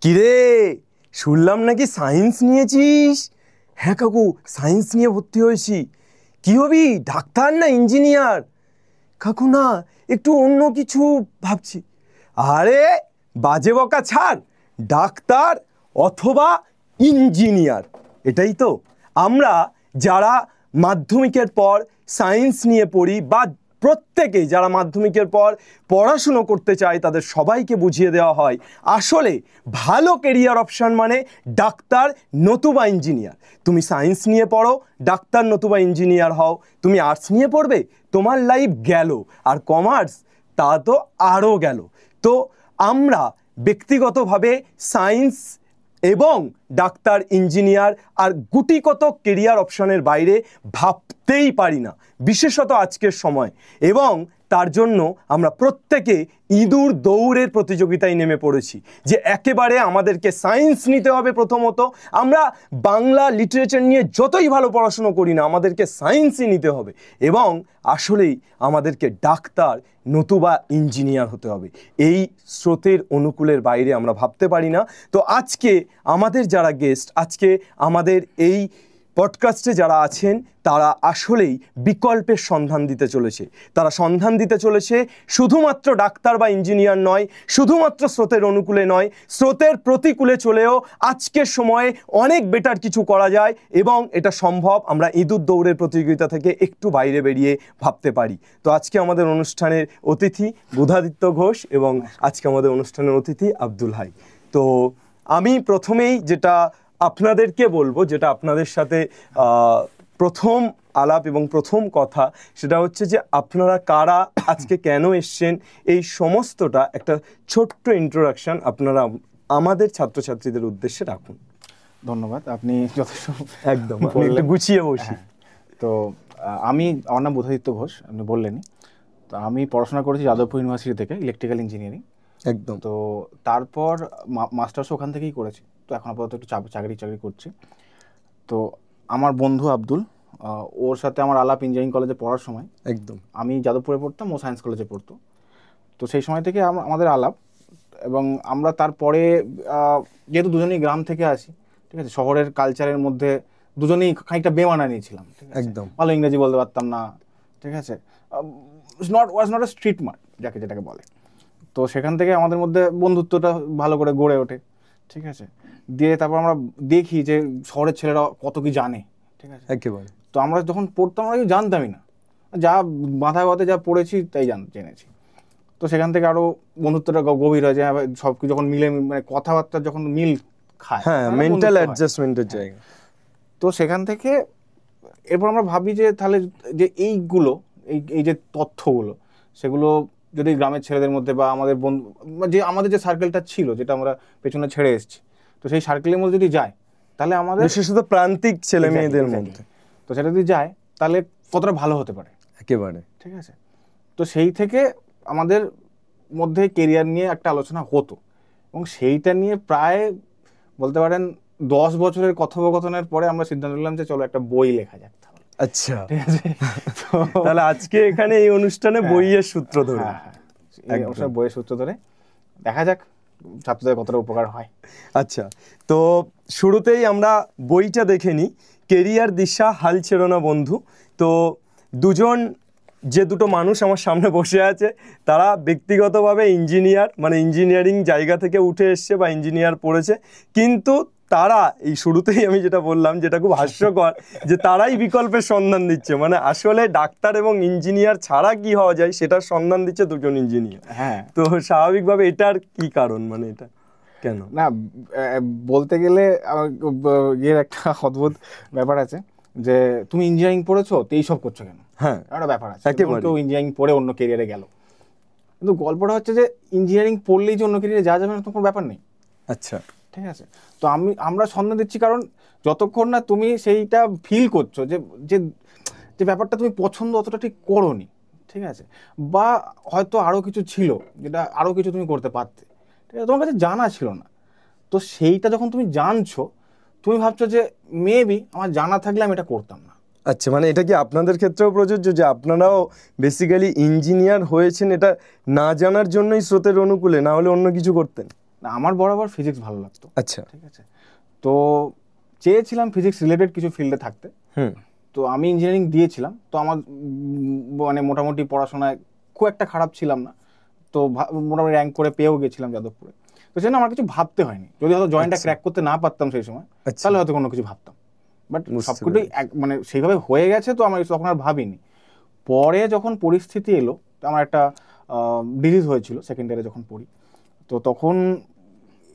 কিরে, শুনলাম নাকি সায়েন্স নিয়েছিস? হ্যাঁ কাকু, সায়েন্স নিয়ে ভর্তি হয়েছি। কি হবি, ডাক্তার না ইঞ্জিনিয়ার? কাকু না, একটু অন্য কিছু ভাবছি। আরে বাজে বকা ছাড়, ডাক্তার অথবা ইঞ্জিনিয়ার, এটাই তো আমরা যারা মাধ্যমিকের পর সায়েন্স নিয়ে পড়ি বা প্রত্যেকেই যারা মাধ্যমিকের পর পড়াশুনো করতে চায় তাদের সবাইকে বুঝিয়ে দেওয়া হয় আসলে ভালো কেরিয়ার অপশান মানে ডাক্তার নতুবা ইঞ্জিনিয়ার। তুমি সায়েন্স নিয়ে পড়ো, ডাক্তার নতুবা ইঞ্জিনিয়ার হও। তুমি আর্টস নিয়ে পড়বে, তোমার লাইফ গেল। আর কমার্স, তা তো আরও গেল। তো আমরা ব্যক্তিগতভাবে সায়েন্স এবং ডাক্তার, ইঞ্জিনিয়ার আর গুটি কত কেরিয়ার অপশানের বাইরে ভাবতেই পারি না, বিশেষত আজকের সময়। এবং তার জন্য আমরা প্রত্যেকে ইঁদুর দৌড়ের প্রতিযোগিতায় নেমে পড়েছি যে একেবারে আমাদেরকে সায়েন্স নিতে হবে। প্রথমত আমরা বাংলা লিটারেচার নিয়ে যতই ভালো পড়াশুনো করি না, আমাদেরকে সায়েন্সই নিতে হবে এবং আসলেই আমাদেরকে ডাক্তার নতুবা ইঞ্জিনিয়ার হতে হবে। এই স্রোতের অনুকূলের বাইরে আমরা ভাবতে পারি না। তো আজকে আমাদের যারা গেস্ট, আজকে আমাদের এই পডকাস্টে যারা আছেন, তারা আসলেই বিকল্পের সন্ধান দিতে চলেছে। তারা সন্ধান দিতে চলেছে শুধুমাত্র ডাক্তার বা ইঞ্জিনিয়ার নয়, শুধুমাত্র স্রোতের অনুকূলে নয়, স্রোতের প্রতিকূলে চলেও আজকের সময়ে অনেক বেটার কিছু করা যায় এবং এটা সম্ভব। আমরা ইঁদুর দৌড়ের প্রতিযোগিতা থেকে একটু বাইরে বেরিয়ে ভাবতে পারি। তো আজকে আমাদের অনুষ্ঠানের অতিথি বুধাদিত্য ঘোষ এবং আজকে আমাদের অনুষ্ঠানের অতিথি আব্দুল হাই। তো আমি প্রথমেই যেটা আপনাদেরকে বলবো, যেটা আপনাদের সাথে প্রথম আলাপ এবং প্রথম কথা, সেটা হচ্ছে যে আপনারা কারা, আজকে কেন এসছেন, এই সমস্তটা একটা ছোট্ট ইন্ট্রোডাকশন আপনারা আমাদের ছাত্রছাত্রীদের উদ্দেশ্যে রাখুন। ধন্যবাদ, আপনি যথেষ্ট একদম একটু গুছিয়ে বসি। তো আমার নাম বুধাদিত্য ঘোষ, আপনি বললেনই। তো আমি পড়াশোনা করেছি যাদবপুর ইউনিভার্সিটি থেকে, ইলেকট্রিক্যাল ইঞ্জিনিয়ারিং। একদম। তো তারপর মাস্টার্সও ওখান থেকেই করেছি। তো এখন আপাতত একটু চাকরি করছি। তো আমার বন্ধু আব্দুল, ওর সাথে আমার আলাপ ইঞ্জিনিয়ারিং কলেজে পড়ার সময়। একদম। আমি যাদবপুরে পড়তাম, ও সায়েন্স কলেজে পড়তো। তো সেই সময় থেকে আমাদের আলাপ, এবং আমরা তারপরে যেহেতু দুজনেই গ্রাম থেকে আসি, ঠিক আছে, শহরের কালচারের মধ্যে দুজনেই খানিকটা বেমানানি ছিলাম। একদম। ভালো ইংরেজি বলতে পারতাম না, ঠিক আছে, was not a street mart যেটাকে বলে। তো সেখান থেকে আমাদের মধ্যে বন্ধুত্বটা ভালো করে গড়ে ওঠে, ঠিক আছে। দিয়ে তারপর আমরা দেখি যে শহরের ছেলেরা কত কি জানে, ঠিক আছে, একেবারে। তো আমরা যখন পড়তাম আমরা কিছু জানতামই না, যা মাথায় কথায় যা পড়েছি তাই জেনেছি। তো সেখান থেকে আরও বন্ধুত্বটা গভীর হয়, যে সব কিছু যখন মিলে, মানে কথাবার্তা যখন মিল খায়, হ্যাঁ, মেন্টাল অ্যাডজাস্টমেন্টের জায়গা। তো সেখান থেকে এরপর আমরা ভাবি যে তাহলে যে এইগুলো, এই যে তথ্যগুলো, সেগুলো যদি গ্রামের ছেলেদের মধ্যে বা আমাদের বন্ধু, যে আমাদের যে সার্কেলটা ছিল, যেটা আমরা পেছনে ছেড়ে এসেছি, তো সেই সার্কেলের মধ্যে যদি যায়, তাহলে আমাদের বিশেষত প্রান্তিক ছেলে মেয়েদের মধ্যে, তো সেটা যদি যায় তাহলে কতটা ভালো হতে পারে। একেবারে। ঠিক আছে। তো সেই থেকে আমাদের মধ্যে কেরিয়ার নিয়ে একটা আলোচনা হতো, এবং সেইটা নিয়ে প্রায় বলতে পারেন 10 বছরের কথোপকথনের পরে আমরা সিদ্ধান্ত নিলাম যে চলো একটা বই লেখা যাক। আচ্ছা, ঠিক আছে। তাহলে আজকে এখানে এই অনুষ্ঠানে বইয়ের সূত্র ধরে, বইয়ের সূত্র ধরে দেখা যাক ছাত্রদের কতটা উপকার হয়। আচ্ছা, তো শুরুতেই আমরা বইটা দেখে নিই, কেরিয়ার দিশা হাল ছেড়ো না বন্ধু। তো যে দুটো মানুষ আমার সামনে বসে আছে, তারা ব্যক্তিগতভাবে ইঞ্জিনিয়ার, মানে ইঞ্জিনিয়ারিং জায়গা থেকে উঠে এসছে বা ইঞ্জিনিয়ার পড়েছে, কিন্তু তারা এই শুরুতেই আমি যেটা বললাম, যেটা খুব হাস্যকর, যে তারাই বিকল্পের সন্ধান দিচ্ছে। মানে আসলে ডাক্তার এবং ইঞ্জিনিয়ার ছাড়া কি হওয়া যায় সেটার সন্ধান দিচ্ছে দুজন ইঞ্জিনিয়ার। হ্যাঁ, তো স্বাভাবিকভাবে এটার কি কারণ, মানে এটা কেন? না, বলতে গেলে এর একটা অদ্ভুত ব্যাপার আছে যে তুমি ইঞ্জিনিয়ারিং পড়েছো তো এইসব করছো কেন। হ্যাঁ, একটা ব্যাপার আছে, কেউ ইঞ্জিনিয়ারিং পড়ে অন্য কেরিয়ারে গেল, কিন্তু গল্পটা হচ্ছে যে ইঞ্জিনিয়ারিং পড়লেই যে অন্য কেরিয়ারে যাওয়া যাবে না, তো কোনো ব্যাপার নেই। আচ্ছা, ঠিক আছে। তো আমরা সন্ধান দিচ্ছি, কারণ যতক্ষণ না তুমি সেইটা ফিল করছো যে যে ব্যাপারটা তুমি পছন্দ অতটা ঠিক করোনি, ঠিক আছে, বা হয়তো আরও কিছু ছিল যেটা আরও কিছু তুমি করতে পারতে, ঠিক আছে, তোমার কাছে জানা ছিল না, তো সেইটা যখন তুমি জানছো, তুমি ভাবছো যে মেবি আমার জানা থাকলে আমি এটা করতাম না। আচ্ছা, মানে এটা কি আপনাদের ক্ষেত্রেও প্রযোজ্য যে আপনারাও বেসিক্যালি ইঞ্জিনিয়ার হয়েছেন এটা না জানার জন্যই স্রোতের অনুকূলে, না হলে অন্য কিছু করতেন? না, আমার বরাবর ফিজিক্স ভালো লাগতো। আচ্ছা, ঠিক আছে, তো চেয়েছিলাম ফিজিক্স রিলেটেড কিছু ফিল্ডে থাকতে। তো আমি ইঞ্জিনিয়ারিং দিয়েছিলাম, তো আমার মানে মোটামুটি পড়াশোনায় খুব একটা খারাপ ছিলাম না, তো মোটামুটি র্যাঙ্ক করে পেয়েও গেছিলাম যাদবপুরে। তো সেজন্য আমার কিছু ভাবতে হয়নি। যদি হয়তো জয়েন্টটা ক্র্যাক করতে না পারতাম সেই সময়, তাহলে হয়তো কোনো কিছু ভাবতাম, বাট সবকিছুই মানে সেইভাবে হয়ে গেছে, তো আমার তখন আর ভাবিনি। পরে যখন পরিস্থিতি এলো, আমার একটা ডিজিজ হয়েছিল সেকেন্ড ইয়ারে যখন পড়ি, তো তখন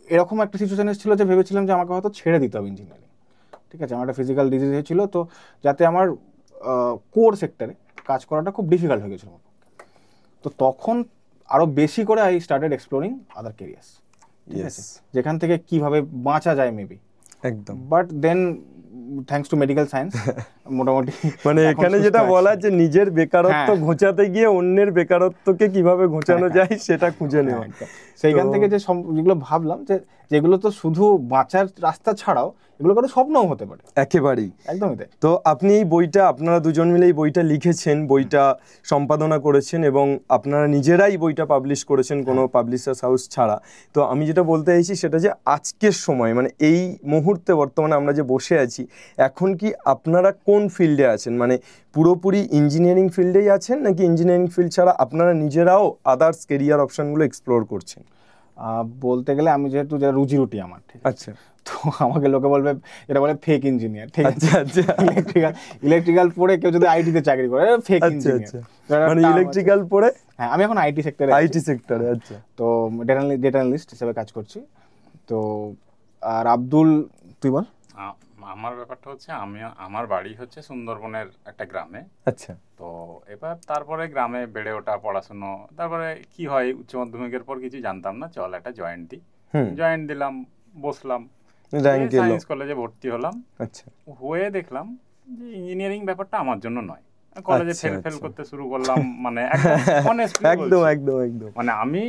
এরকম একটা সিচুয়েশন এসেছিল যে ভেবেছিলাম যে আমাকে হয়তো ছেড়ে দিতে হবে ইঞ্জিনিয়ারিং। ঠিক আছে, আমার একটা ফিজিক্যাল ডিজিজ হয়েছিল, তো যাতে আমার কোর সেক্টরে কাজ করাটা খুব ডিফিকাল্ট হয়ে গেছিল আমার পক্ষে। তো তখন আরও বেশি করে I started exploring other careers, ঠিক আছে, যেখান থেকে কিভাবে বাঁচা যায় মেবি। একদম। But then thanks to medical science মোটামুটি মানে এখানে যেটা বলা যে নিজের বেকারত্ব ঘোচাতে গিয়ে অন্যের বেকারত্বকে কিভাবে ঘোচানো যায় সেটা খুঁজে নেওয়া। সেইখান থেকে যে যেগুলো ভাবলাম যে যেগুলো তো শুধু বাঁচার রাস্তা ছাড়াও এগুলো কারো স্বপ্নও হতে পারে। একেবারেই, একদমই তাই। তো আপনি এই বইটা, আপনারা দুজন মিলে এই বইটা লিখেছেন, বইটা সম্পাদনা করেছেন এবং আপনারা নিজেরাই বইটা পাবলিশ করেছেন কোনো পাবলিশার্স হাউস ছাড়া। তো আমি যেটা বলতে চাইছি সেটা যে আজকের সময় মানে এই মুহূর্তে বর্তমানে আমরা যে বসে আছি, এখন কি আপনারা কোন ফিল্ডে আছেন? মানে পুরোপুরি ইঞ্জিনিয়ারিং ফিল্ডেই আছেন নাকি ইঞ্জিনিয়ারিং ফিল্ড ছাড়া আপনারা নিজেরাও আদার্স কেরিয়ার অপশনগুলো এক্সপ্লোর করছেন? বলতে গেলে আমি যেহেতু যা রুজি রুটি আমার, ঠিক আচ্ছা, তো আমাকে লোকে বলবে, এটা বলে ফেক ইঞ্জিনিয়ার। ঠিক আছে, আচ্ছা, ইলেকট্রিক্যাল পড়ে কেউ যদি আইটিতে চাকরি করে ফেক ইঞ্জিনিয়ার। মানে ইলেকট্রিক্যাল পড়ে, হ্যাঁ আমি এখন আইটি সেক্টরে, আচ্ছা, তো ডেটা অ্যানালিস্ট হিসেবে কাজ করছি। তো আর আব্দুল, তুই বল। আমার ব্যাপারটা হচ্ছে আমার বাড়ি হচ্ছে সুন্দরবনের একটা গ্রামে। আচ্ছা, তো এবার তারপরে গ্রামে বেড়ে ওঠা, পড়াশুনো, তারপরে কি হয় উচ্চ মাধ্যমিকের পর কিছু জানতাম না, চল একটা জয়েন্ট দিই, জয়েন্ট দিলাম, বসলাম, সায়েন্স কলেজে ভর্তি হলাম। আচ্ছা, হয়ে দেখলাম যে ইঞ্জিনিয়ারিং ব্যাপারটা আমার জন্য নয়। কলেজে ফেল করতে শুরু করলাম, মানে একদম মানে আমি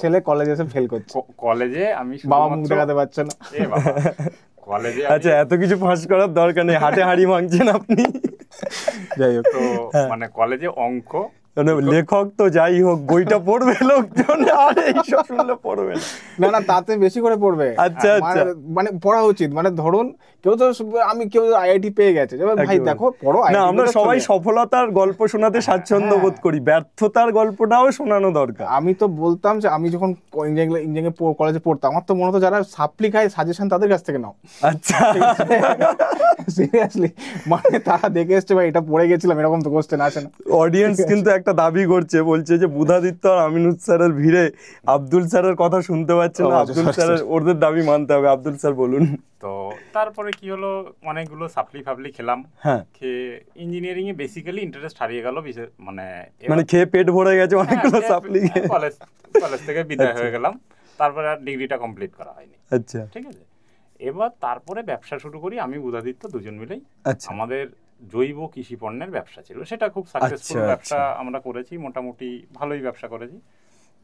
ছেলে কলেজে এসে ফেল করছে, কলেজে আমি বাবা মুখ দেখাতে পারছে না। কলেজে আচ্ছা, এত কিছু ফাঁস করার দরকার নেই, হাটে হাড়ি ভাঙছেন আপনি। যাই হোক, তো মানে কলেজে অঙ্ক, লেখক তো যাই হোক বইটা পড়বে লোকজন, আর এইসব শুনলে পড়বে না, না তাতে বেশি করে পড়বে। আচ্ছা, মানে পড়া উচিত, মানে ধরুন কেউ তো কেউ আইআইটি পেয়ে গেছে, ভাই দেখো পড়ো। না, আমরা সবাই সফলতার গল্প শোনাতে স্বাচ্ছন্দ্য বোধ করি, ব্যর্থতার গল্পটাও শোনানো দরকার। আমি তো বলতাম যে আমি যখন ইঞ্জিনিয়ারিং কলেজে পড়তাম, আমার তো মনে হতো যারা সাপ্লি খায় সাজেশন তাদের কাছ থেকে নাও। আচ্ছা, সিরিয়াসলি, মানে তারা দেখে এসছে ভাই এটা পড়ে গেছিলাম, এরকম তো কোশ্চেন আসে না। অডিয়েন্স কিন্তু একটা দাবি করছে, বলছে যে বুধাদিত্য আর আমিনুল স্যারের ভিড়ে আব্দুল স্যারের কথা শুনতে পাচ্ছে না, আব্দুল স্যারের ওদের দাবি মানতে হবে। আব্দুল স্যার বলুন। তো তারপরে কি হলো, অনেকগুলো সাপ্লি খেলাম, খেয়ে ইঞ্জিনিয়ারিং এ বেসিক্যালি ইন্টারেস্ট হারিয়ে গেল, মানে খেয়ে পেট ভরে গেছে অনেকগুলো সাপ্লি, কলেজ থেকে বিদায় হয়ে গেলাম। তারপরে আর ডিগ্রিটা কমপ্লিট করা হয়নি। আচ্ছা, ঠিক আছে, এবার তারপরে ব্যবসা শুরু করি আমি বুধাদিত্য দুজন মিলেই। আমাদের জৈব কৃষি পণ্যের ব্যবসা ছিল, সেটা খুব সাকসেসফুল ব্যবসা আমরা করেছি, মোটামুটি ভালোই ব্যবসা করেছি।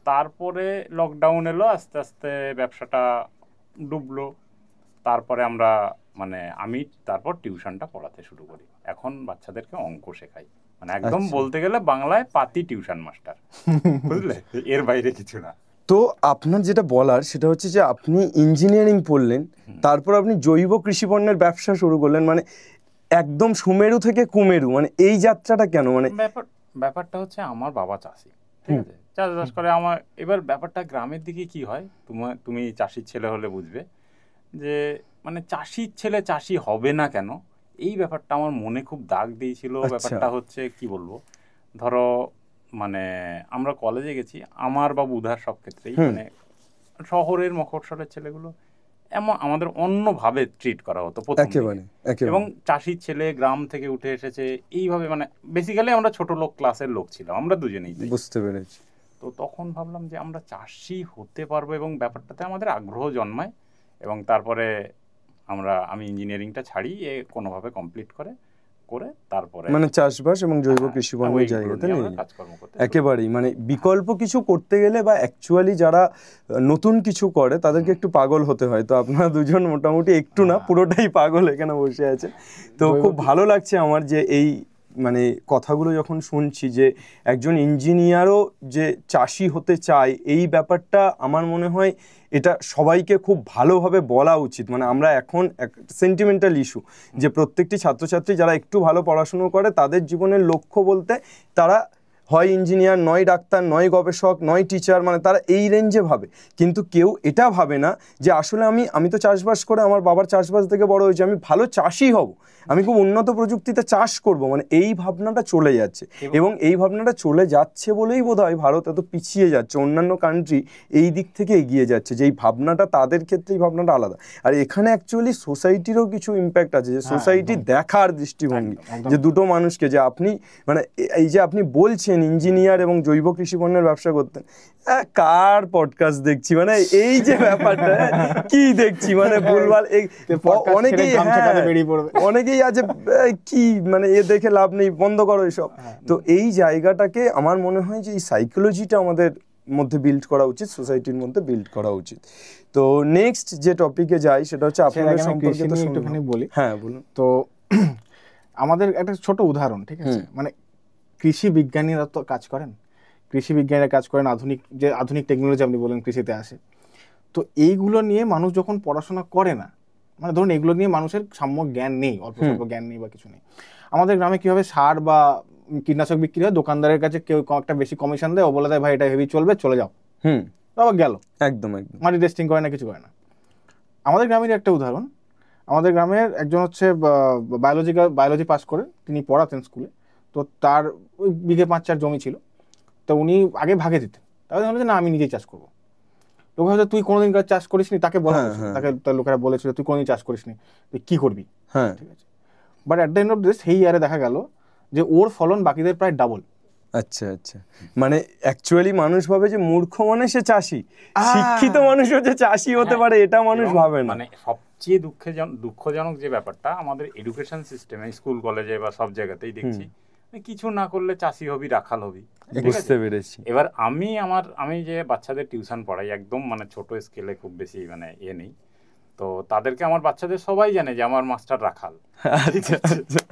তারপরে লকডাউন এলো, আস্তে আস্তে ব্যবসাটা ডুবলো। তারপরে আমরা আমি তারপর টিউশনটা পড়াতে শুরু করি। এখন বাচ্চাদেরকে অঙ্ক শেখাই, মানে একদম বলতে গেলে বাংলায় পাতি টিউশন মাস্টার, বুঝলে, এর বাইরে কিছু না। তো আপনার যেটা বলার সেটা হচ্ছে যে আপনি ইঞ্জিনিয়ারিং পড়লেন, তারপর আপনি জৈব কৃষি পণ্যের ব্যবসা শুরু করলেন, মানে একদম সুমেরু থেকে কুমেরু, মানে এই যাত্রাটা কেন? মানে ব্যাপারটা হচ্ছে আমার বাবা চাষি, ঠিক আছে, চাষ করে। আমার এবার ব্যাপারটা গ্রামের দিকে কি হয়, তুমি চাষির ছেলে হলে বুঝবে যে মানে চাষির ছেলে চাষি হবে না কেন, এই ব্যাপারটা আমার মনে খুব দাগ দিয়েছিল। ব্যাপারটা হচ্ছে কি বলবো, ধরো মানে আমরা কলেজে গেছি, আমার বা বুধার সব ক্ষেত্রেই মানে শহরের মফস্বলের ছেলেগুলো এমন আমাদের অন্যভাবে ট্রিট করা হতো এবং চাষির ছেলে গ্রাম থেকে উঠে এসেছে এইভাবে, মানে বেসিক্যালি আমরা ছোট লোক ক্লাসের লোক ছিলাম আমরা দুজনেই, বুঝতে পেরেছি। তো তখন ভাবলাম যে আমরা চাষি হতে পারবো এবং ব্যাপারটাতে আমাদের আগ্রহ জন্মায়। এবং তারপরে আমি ইঞ্জিনিয়ারিংটা ছাড়ি, কোনোভাবে কমপ্লিট করে তারপরে মানে চাষবাস এবং জৈব কৃষি পণ্যের জায়গাতে কাজকর্ম করতে একেবারেই, মানে বিকল্প কিছু করতে গেলে বা অ্যাকচুয়ালি যারা নতুন কিছু করে তাদেরকে একটু পাগল হতে হয়। তো আপনারা দুজন মোটামুটি একটু না পুরোটাই পাগল এখানে বসে আছে। তো খুব ভালো লাগছে আমার যে এই মানে কথাগুলো যখন শুনছি যে একজন ইঞ্জিনিয়ারও যে চাষি হতে চায়, এই ব্যাপারটা আমার মনে হয় এটা সবাইকে খুব ভালোভাবে বলা উচিত। মানে আমরা এখন সেন্টিমেন্টাল ইস্যু যে প্রত্যেকটি ছাত্রছাত্রী যারা একটু ভালো পড়াশুনো করে তাদের জীবনের লক্ষ্য বলতে তারা হয় ইঞ্জিনিয়ার, নয় ডাক্তার, নয় গবেষক, নয় টিচার, মানে তারা এই রেঞ্জে ভাবে। কিন্তু কেউ এটা ভাবে না যে আসলে আমি তো চাষবাস করে, আমার বাবার চাষবাস থেকে বড় হয়েছে, আমি ভালো চাষি হব, আমি খুব উন্নত প্রযুক্তিতে চাষ করব। মানে এই ভাবনাটা চলে যাচ্ছে, এবং এই ভাবনাটা চলে যাচ্ছে বলেই বোধহয় ভারত এত পিছিয়ে যাচ্ছে। অন্যান্য কান্ট্রি এই দিক থেকে এগিয়ে যাচ্ছে, যে এই ভাবনাটা তাদের ক্ষেত্রে এই ভাবনাটা আলাদা। আর এখানে অ্যাকচুয়ালি সোসাইটিরও কিছু ইম্প্যাক্ট আছে, যে সোসাইটি দেখার দৃষ্টিভঙ্গি, যে দুটো মানুষকে, যে আপনি মানে এই যে আপনি বলছেন ইঞ্জিনিয়ার এবং জৈব কৃষি পণ্যের ব্যবসা করতেন, কার পডকাস্ট দেখছি, মানে এই যে ব্যাপারটা কি দেখছি, মানে ভুলভাল অনেকেই আছে কি, মানে এ দেখে লাভ নেই, বন্ধ করো এসব। তো এই জায়গাটাকে আমার মনে হয় যে এই সাইকোলজিটা আমাদের মধ্যে বিল্ড করা উচিত, সোসাইটির মধ্যে বিল্ড করা উচিত। তো নেক্সট যে টপিকে যাই সেটা হচ্ছে আপনাদের সম্পর্কে তো একটুখানি বলি। হ্যাঁ বলুন। তো আমাদের একটা ছোট উদাহরণ, ঠিক আছে, মানে কৃষি বিজ্ঞানীরা তো কাজ করেন, কৃষি বিজ্ঞানীরা কাজ করেন, আধুনিক টেকনোলজি আপনি বলেন কৃষিতে আসে। তো এইগুলো নিয়ে মানুষ যখন পড়াশোনা করে না, মানে ধরুন এগুলো নিয়ে মানুষের সাম্যক জ্ঞান নেই, অল্প স্বল্প জ্ঞান নেই বা কিছু নেই। আমাদের গ্রামে কীভাবে সার বা কীটনাশক বিক্রি হয়, দোকানদারের কাছে কেউ একটা বেশি কমিশন দেয়, ও বলে দেয় ভাই এটা হেভি চলবে, চলে যাও, আবার গেল, একদম মাটি টেস্টিং করে না, কিছু করে না। আমাদের গ্রামের একটা উদাহরণ, আমাদের গ্রামের একজন হচ্ছে বায়োলজি পাস করে তিনি পড়াতেন স্কুলে। তো তার ওই বিঘে 5-4 জমি ছিল। তো উনি আগে ভাগে দিতেন, তাহলে হলো যে না আমি নিজেই চাষ করবো। লোক হয়তো তুই কোনোদিন চাষ করিসনি, তাকে বলা তাকে তার লোকেরা বলেছিল তুই কোনোদিন চাষ করিসনি, তুই কী করবি, হ্যাঁ ঠিক আছে। But at the end of this সেই ইয়ারে দেখা গেল যে ওর ফলন বাকিদের প্রায় ডাবল। আচ্ছা আচ্ছা, মানে অ্যাকচুয়ালি মানুষ ভাবে যে মূর্খ মানে সে চাষি, শিক্ষিত মানুষ হচ্ছে চাষি হতে পারে, এটা মানুষ ভাবে না। মানে সবচেয়ে দুঃখজনক যে ব্যাপারটা, আমাদের এডুকেশন সিস্টেমে স্কুল কলেজে বা সব জায়গাতেই দেখছি কিছু না করলে চাষি হবি, রাখাল হবি। বুঝতে পেরেছি। এবার আমি যে বাচ্চাদের টিউশন পড়াই, একদম মানে ছোট স্কেলে, খুব বেশি মানে নেই, তো তাদেরকে আমার বাচ্চাদের সবাই জানে যে আমার মাস্টার রাখাল,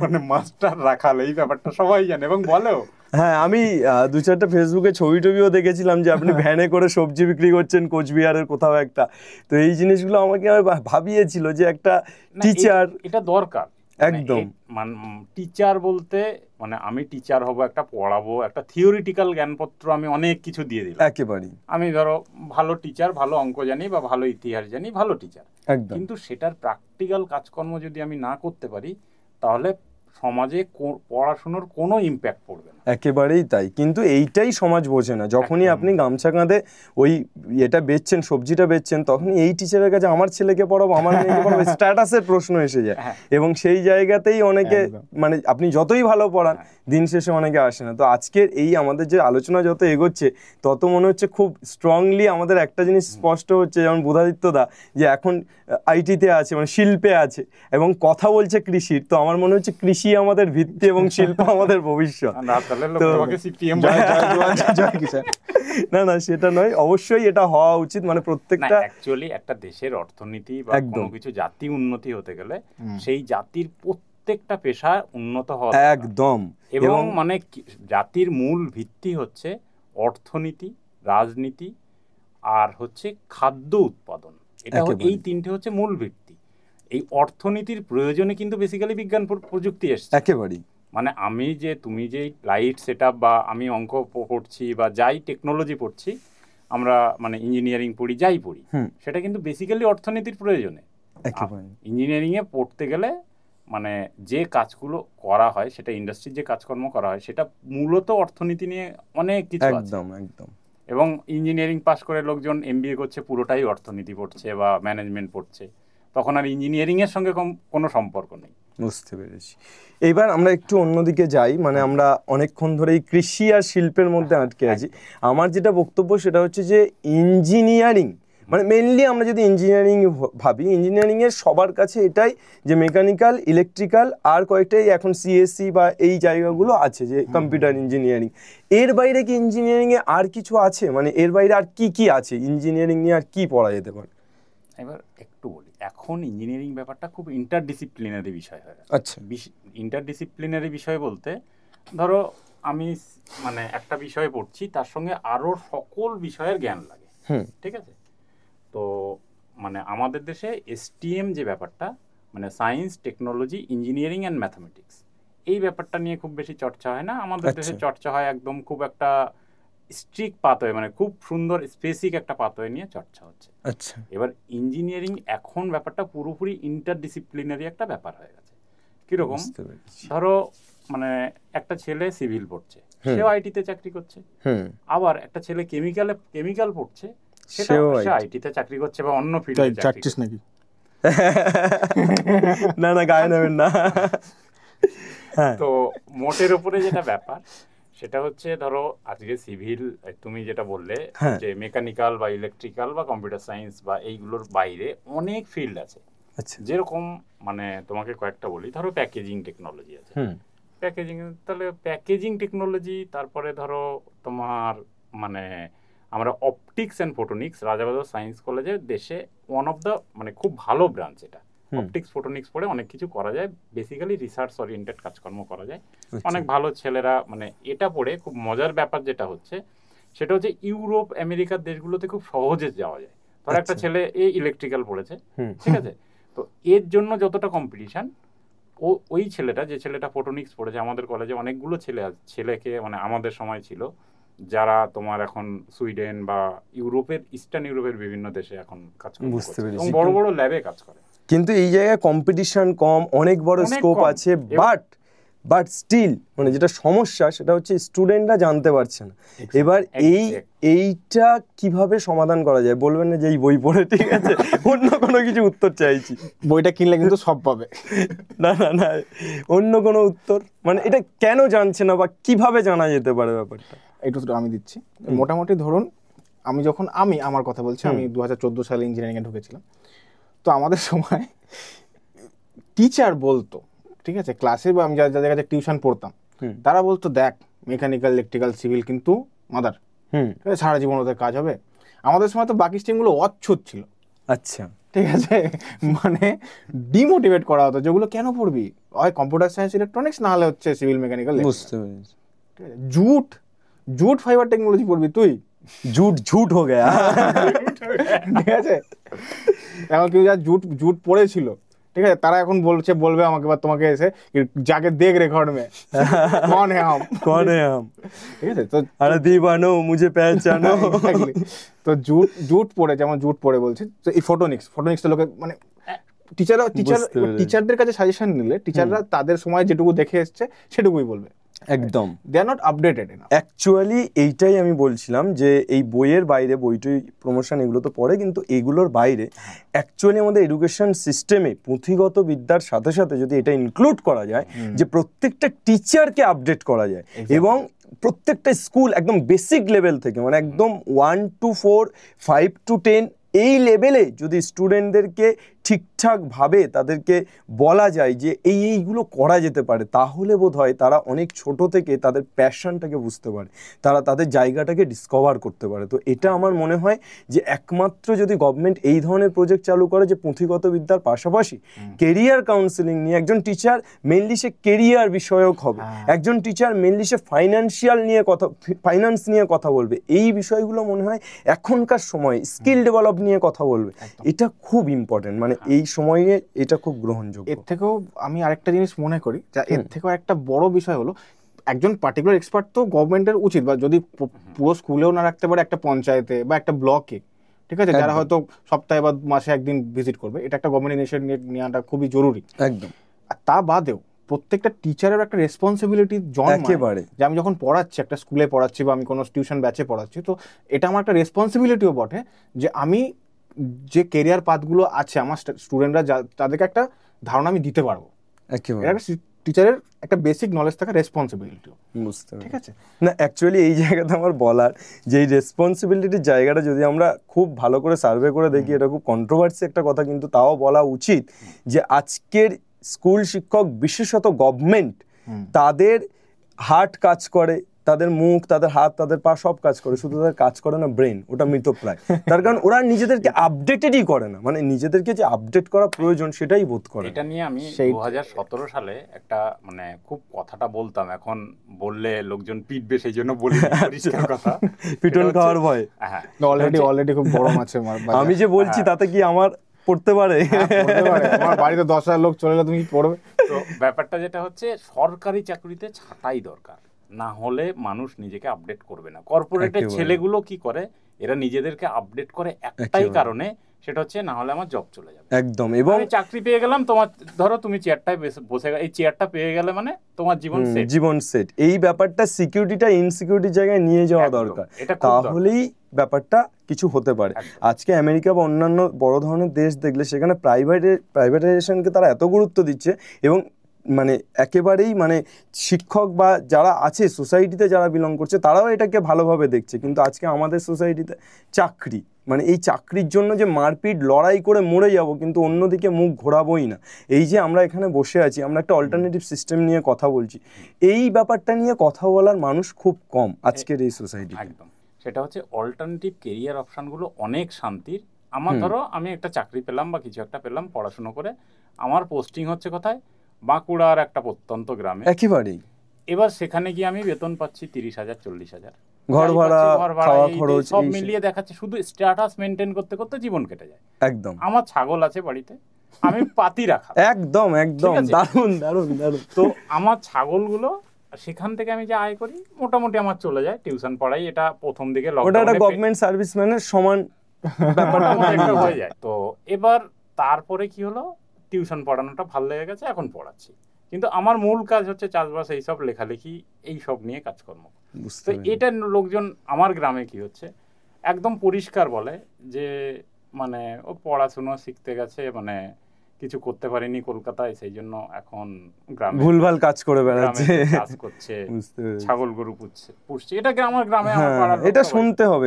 মানে মাস্টার রাখাল এই ব্যাপারটা সবাই জানে এবং বলেও। হ্যাঁ, আমি 2-4টা ফেসবুকে ছবিও দেখেছিলাম যে আপনি ভ্যানে করে সবজি বিক্রি করছেন কোচবিহারের কোথাও একটা। তো এই জিনিসগুলো আমাকে ভাবিয়েছিল যে একটা টিচার, এটা দরকার একদম। মানে টিচার বলতে মানে আমি টিচার হব, একটা পড়াবো, একটা থিওরিটিক্যাল জ্ঞানপত্র আমি অনেক কিছু দিয়ে দিলাম একেবারেই। আমি ধরো ভালো টিচার, ভালো অঙ্ক জানি বা ভালো ইতিহাস জানি, ভালো টিচার, কিন্তু সেটার প্র্যাকটিক্যাল কাজকর্ম যদি আমি না করতে পারি তাহলে সমাজে পড়াশোনার কোনো ইম্প্যাক্ট পড়বে না। একেবারেই তাই। কিন্তু এইটাই সমাজ বোঝে না। যখনই আপনি গামছা কাঁধে ওই এটা বেচছেন, সবজিটা বেচছেন, তখনই এই টিচারের কাছে আমার ছেলেকে পড়াবো, আমার মেয়েকে পড়াবো, স্ট্যাটাসের প্রশ্ন এসে যায়। এবং সেই জায়গাতেই অনেকে, মানে আপনি যতই ভালো পড়ান দিন শেষে অনেকে আসে না। তো আজকের এই আমাদের যে আলোচনা যত এগোচ্ছে তত মনে হচ্ছে খুব স্ট্রংলি আমাদের একটা জিনিস স্পষ্ট হচ্ছে, যেমন বুধাদিত্য দা যে এখন আইটিতে আছে, মানে শিল্পে আছে এবং কথা বলছে কৃষির। তো আমার মনে হচ্ছে কৃষি আমাদের ভিত্তি এবং শিল্প আমাদের ভবিষ্যৎ। না না, সেটা নয়, অবশ্যই এটা হওয়া উচিত। মানে প্রত্যেকটা অ্যাকচুয়ালি একটা দেশের অর্থনীতি বা কোনো কিছু জাতি উন্নতি হতে গেলে সেই জাতির প্রত্যেকটা পেশা উন্নত হওয়া একদম। এবং মানে জাতির মূল ভিত্তি হচ্ছে অর্থনীতি, রাজনীতি আর হচ্ছে খাদ্য উৎপাদন। এটা এই তিনটে হচ্ছে মূল ভিত্তি। এই অর্থনীতির প্রয়োজনে কিন্তু বেসিক্যালি বিজ্ঞান প্রযুক্তি এসেছে একেবারেই। মানে তুমি যে লাইট সেটআপ বা আমি অঙ্ক পড়ছি বা যাই টেকনোলজি পড়ছি, আমরা মানে ইঞ্জিনিয়ারিং পড়ি, যাই পড়ি, সেটা কিন্তু বেসিক্যালি অর্থনীতির প্রয়োজনে। ইঞ্জিনিয়ারিংয়ে পড়তে গেলে মানে যে কাজগুলো করা হয়, সেটা ইন্ডাস্ট্রির যে কাজকর্ম করা হয়, সেটা মূলত অর্থনীতি নিয়ে অনেক কিছু আছে। একদম একদম। এবং ইঞ্জিনিয়ারিং পাস করে লোকজন এমবিএ করছে, পুরোটাই অর্থনীতি পড়ছে বা ম্যানেজমেন্ট পড়ছে, তখন আর ইঞ্জিনিয়ারিংয়ের সঙ্গে কোনো সম্পর্ক নেই। বুঝতে পেরেছি। এইবার আমরা একটু অন্যদিকে যাই। মানে আমরা অনেকক্ষণ ধরেই কৃষি আর শিল্পের মধ্যে আটকে আছি। আমার যেটা বক্তব্য সেটা হচ্ছে যে ইঞ্জিনিয়ারিং, মানে মেনলি আমরা যদি ইঞ্জিনিয়ারিং ভাবি, ইঞ্জিনিয়ারিংয়ের সবার কাছে এটাই যে মেকানিক্যাল, ইলেকট্রিক্যাল আর কয়েকটাই এখন সিএসসি বা এই জায়গাগুলো আছে, যে কম্পিউটার ইঞ্জিনিয়ারিং। এর বাইরে কি ইঞ্জিনিয়ারিংয়ে আর কিছু আছে? মানে এর বাইরে আর কি কি আছে ইঞ্জিনিয়ারিং নিয়ে, আর কি পড়া যেতে পারে? এবার একটু বলি, এখন ইঞ্জিনিয়ারিং ব্যাপারটা খুব ইন্টারডিসিপ্লিনারি বিষয় হয়ে গেছে। আচ্ছা, ইন্টারডিসিপ্লিনারি বিষয় বলতে ধরো আমি মানে একটা বিষয় পড়ছি, তার সঙ্গে আরও সকল বিষয়ের জ্ঞান লাগে, ঠিক আছে? তো মানে আমাদের দেশে STEM যে ব্যাপারটা, মানে science, technology, engineering and mathematics, এই ব্যাপারটা নিয়ে খুব বেশি চর্চা হয় না। আমাদের দেশে চর্চা হয় একদম খুব একটা স্ট্রিক্ট পাথওয়ে, মানে খুব সুন্দর স্পেসিক একটা পাথওয়ে নিয়ে চর্চা হচ্ছে। আচ্ছা, এবার ইঞ্জিনিয়ারিং এখন ব্যাপারটা পুরোপুরি ইন্টারডিসিপ্লিনারি একটা ব্যাপার হয়ে গেছে। কিরকম? ধরো মানে একটা ছেলে সিভিল পড়ছে, সেও আইটিতে চাকরি করছে, আবার একটা ছেলে কেমিক্যাল পড়ছে, সেটাও সে আইটিতে চাকরি করছে বা অন্য ফিল্ডে চাকরি করছে। নাকি না না, গায়ে নেবেন না। তো মোটের উপরে যেটা ব্যাপার সেটা হচ্ছে, ধরো আজকে সিভিল তুমি যেটা বললে যে মেকানিক্যাল বা ইলেকট্রিক্যাল বা কম্পিউটার সায়েন্স বা এইগুলোর বাইরে অনেক ফিল্ড আছে। যেরকম মানে তোমাকে কয়েকটা বলি, ধরো প্যাকেজিং টেকনোলজি আছে, তাহলে প্যাকেজিং টেকনোলজি, তারপরে ধরো তোমার মানে আমরা optics and photonics, Rajabazar science কলেজের দেশে ওয়ান অফ দ্য মানে খুব ভালো ব্রাঞ্চ এটা। অপটিক্স ফোটোনিক্স পড়ে অনেক কিছু করা যায়, বেসিক্যালি রিসার্চ ওরিয়েন্টেড কাজকর্ম করা যায়। অনেক ভালো ছেলেরা মানে এটা পড়ে খুব মজার ব্যাপার যেটা হচ্ছে সেটা হচ্ছে ইউরোপ আমেরিকার দেশগুলোতে খুব সহজে যাওয়া যায়। ধর একটা ছেলে ইলেকট্রিক্যাল পড়েছে, ঠিক আছে, তো এর জন্য যতটা কম্পিটিশন, ওই ছেলেটা যে ছেলেটা ফোটোনিক্স পড়েছে, আমাদের কলেজে অনেকগুলো ছেলেকে মানে আমাদের সময় ছিল যারা তোমার এখন সুইডেন বা ইউরোপের, ইস্টার্ন ইউরোপের বিভিন্ন দেশে এখন কাজ করছে এবং বড় বড় ল্যাবে কাজ করে। কিন্তু এই জায়গায় কম্পিটিশন কম, অনেক বড় স্কোপ আছে, বাট স্টিল মানে যেটা সমস্যা সেটা হচ্ছে স্টুডেন্টরা জানতে পারছে না। এবার এইটা কিভাবে সমাধান করা যায়? বলবেন না যে এই বই পড়ে, ঠিক আছে, অন্য কোনো কিছু উত্তর চাইছি। বইটা কিনলে কিন্তু সব পাবে। না না না, অন্য কোনো উত্তর, মানে এটা কেন জানছে না বা কিভাবে জানা যেতে পারে ব্যাপারটা? একটু আমি দিচ্ছি। মোটামুটি ধরুন আমি আমার কথা বলছি, আমি 2014 সালে ইঞ্জিনিয়ারিংয়ে ঢুকেছিলাম। তো আমাদের সময় টিচার বলতো, ঠিক আছে, ক্লাসে বা আমি যাদের কাছে টিউশন পড়তাম তারা বলতো, দেখ মেকানিক্যাল, ইলেকট্রিক্যাল, সিভিল কিন্তু মাদার, ঠিক আছে, সারা জীবন ওদের কাজ হবে। আমাদের সময় তো বাকি স্ট্রিমগুলো অচ্ছুত ছিল। আচ্ছা, ঠিক আছে, মানে ডিমোটিভেট করা হতো, যেগুলো কেন পড়বি, হয় কম্পিউটার সায়েন্স, ইলেকট্রনিক্স, না হলে হচ্ছে সিভিল, মেকানিক্যাল। বুঝতে পেরেছি। জুট ফাইবার টেকনোলজি পড়বি তুই, ঝুট হয়ে গেয়া, ঠিক আছে। এখন কেউ যা জুট পড়েছিল, ঠিক আছে, তারা এখন বলবে আমাকে বা তোমাকে এসে, যাকে দেখ রেকর্ড মে কौन है हम, ঠিক আছে। তো আরে দিবানো মুঝে পেহচানো। তো জুট পড়ে, যেমন জুট পড়ে বলছি, তো এই ফটোনিক্স লোকে মানে টিচারদের কাছে সাজেশন নিলে টিচাররা তাদের সময় যেটুকু দেখে এসছে সেটুকুই বলবে, একদম। They are not updated enough. Actually এইটাই আমি বলছিলাম যে এই বইয়ের বাইরে, বইটই প্রমোশন এগুলো তো পড়ে, কিন্তু এগুলোর বাইরে অ্যাকচুয়ালি আমাদের এডুকেশন সিস্টেমে পুঁথিগত বিদ্যার সাথে সাথে যদি এটা ইনক্লুড করা যায়, যে প্রত্যেকটা টিচারকে আপডেট করা যায় এবং প্রত্যেকটা স্কুল একদম বেসিক লেভেল থেকে, মানে একদম 1 to 4, 5 to 10 এই লেভেলে যদি স্টুডেন্টদেরকে ঠিকঠাকভাবে তাদেরকে বলা যায় যে এইগুলো করা যেতে পারে, তাহলে বোধ হয় তারা অনেক ছোট থেকে তাদের প্যাশনটাকে বুঝতে পারে, তারা তাদের জায়গাটাকে ডিসকভার করতে পারে। তো এটা আমার মনে হয় যে একমাত্র যদি গভর্নমেন্ট এই ধরনের প্রজেক্ট চালু করে যে পুঁথিগত বিদ্যার পাশাপাশি কেরিয়ার কাউন্সেলিং নিয়ে, একজন টিচার মেনলি সে কেরিয়ার বিষয়ক হবে, একজন টিচার মেনলি সে ফাইন্যান্স নিয়ে কথা বলবে, এই বিষয়গুলো মনে হয় এখনকার সময় স্কিল ডেভেলপ নিয়ে কথা বলবে, এটা খুব ইম্পর্টেন্ট, মানে এই সময়ে এটা খুব গ্রহণযোগ্য। এর থেকেও আমি আরেকটা জিনিস মনে করি, যা এর থেকেও একটা বড় বিষয় হলো, একজন পার্টিকুলার এক্সপার্ট তো গভর্নমেন্টের উচিত, বা যদি পুরো স্কুলেও না রাখতে পারে, একটা পঞ্চায়েতে বা একটা ব্লকে, ঠিক আছে, যারা হয়তো সপ্তাহে বা মাসে একদিন ভিজিট করবে, এটা একটা গভর্নমেন্ট ইনিশিয়েটিভ নেওয়াটা খুবই জরুরি। একদম। আর তা বাদেও প্রত্যেকটা টিচারের একটা রেসপন্সিবিলিটি জন্মায়, যে আমি যখন পড়াচ্ছি, একটা স্কুলে পড়াচ্ছি বা আমি কোনো টিউশন ব্যাচে পড়াচ্ছি, তো এটা আমার একটা রেসপন্সিবিলিটিও বটে যে আমি যে কেরিয়ার পাথগুলো আছে আমার স্টুডেন্টরা, তাদেরকে একটা ধারণা আমি দিতে পারবো। এটা টিচারের একটা বেসিক নলেজ থাকা রেসপন্সিবিলিটি, বুঝতে, ঠিক আছে। না অ্যাকচুয়ালি এই জায়গাতে আমার বলার যে এই রেসপন্সিবিলিটির জায়গাটা যদি আমরা খুব ভালো করে সার্ভে করে দেখি, এটা খুব কন্ট্রোভার্সি একটা কথা, কিন্তু তাও বলা উচিত যে আজকের স্কুল শিক্ষক, বিশেষত গভর্নমেন্ট, তাদের হার্ট কাজ করে, তাদের মুখ, তাদের হাত, তাদের পা সব কাজ করে, শুধু তাদের কাজ করে না ব্রেন, ওটা মৃতপ্রায়। তার কারণ ওরা নিজেদেরকে আপডেটেডই করে না, মানে নিজেদেরকে যে আপডেট করা প্রয়োজন সেটাই বোধ করে। এটা নিয়ে আমি 2017 সালে একটা মানে খুব কথাটা বলতাম, এখন বললে লোকজন পিটবে সেই জন্য বলি পরিষ্কার কথা, পিটন খাওয়ার ভয়। হ্যাঁ, অলরেডি খুব গরম আছে আমি যে বলছি তাতে কি আমার পড়তে পারে? আমার বাড়িতে 10,000 লোক চলে এলে তুমি কি পড়বে? তো ব্যাপারটা যেটা হচ্ছে, সরকারি চাকরিতে ছাঁটাই দরকার, না হলে মানুষ নিজেকে আপডেট করবে না। কর্পোরেটের ছেলেগুলো কি করে, এরা নিজেদেরকে আপডেট করে একটাই কারণে, সেটা হচ্ছে না হলে আমার জব চলে যাবে। একদম। এবং চাকরি পেয়ে গেলাম, তোমার ধরো তুমি চেয়ারটায় বসে এই চেয়ারটা পেয়ে গেলে মানে তোমার জীবন সেট। এই ব্যাপারটা সিকিউরিটিটা ইনসিকিউরিটির জায়গায় নিয়ে যাওয়া দরকার, তাহলেই ব্যাপারটা কিছু হতে পারে। আজকে আমেরিকা বা অন্যান্য বড় ধরনের দেশ দেখলে সেখানে প্রাইভেটাইজেশনকে তারা এত গুরুত্ব দিচ্ছে, এবং মানে একেবারেই মানে শিক্ষক বা যারা আছে সোসাইটিতে যারা বিলং করছে তারাও এটাকে ভালোভাবে দেখছে। কিন্তু আজকে আমাদের সোসাইটিতে চাকরি, মানে এই চাকরির জন্য যে মারপিট লড়াই করে মরে যাব, কিন্তু অন্যদিকে মুখ ঘোরাবোই না। এই যে আমরা এখানে বসে আছি, আমরা একটা অল্টারনেটিভ সিস্টেম নিয়ে কথা বলছি, এই ব্যাপারটা নিয়ে কথা বলার মানুষ খুব কম আজকের এই সোসাইটি। একদম, সেটা হচ্ছে অল্টারনেটিভ কেরিয়ার অপশানগুলো অনেক শান্তির। আমার ধরো আমি একটা চাকরি পেলাম বা কিছু একটা পেলাম পড়াশুনো করে, আমার পোস্টিং হচ্ছে কোথায়, বাঁকুড়ার একটা প্রত্যন্ত গ্রামে একেবারেই। এবার সেখানে গিয়ে আমি বেতন পাচ্ছি 30,000 40,000, ঘর ভাড়া, খাওয়া খরচ সব মিলিয়ে দেখাচ্ছে, শুধু স্ট্যাটাস মেনটেন করতে করতে জীবন কেটে যায়। একদম। আমার ছাগল আছে বাড়িতে, আমি পাতি রাখা। একদম একদম, দারুণ দারুণ দারুণ। তো আমার ছাগলগুলো সেখান থেকে আমি যে আয় করি মোটামুটি আমার চলে যায়, টিউশন পড়াই, এটা প্রথম দিকে ওটা একটা গভর্নমেন্ট সার্ভিসম্যানের সমান ব্যাপারটা হয়ে যায়। তো এবার তারপরে কি হলো, টিউশন পড়ানোটা ভালো লেগে গেছে, এখন পড়াচ্ছি, কিন্তু আমার মূল কাজ হচ্ছে চাষবাস, এইসব লেখালেখি, এইসব নিয়ে কাজকর্ম। তো এটা লোকজন আমার গ্রামে কি হচ্ছে একদম পরিষ্কার বলে যে মানে ও পড়াশুনো শিখতে গেছে, মানে কিছু করতে পারিনি কলকাতায়, সেই জন্য এখন গ্রামে ভুলভাল কাজ করে বেড়াচ্ছে, কাজ করছে, ছাগল গরু পুষছে। এটা আমার গ্রামে এটা শুনতে হবে,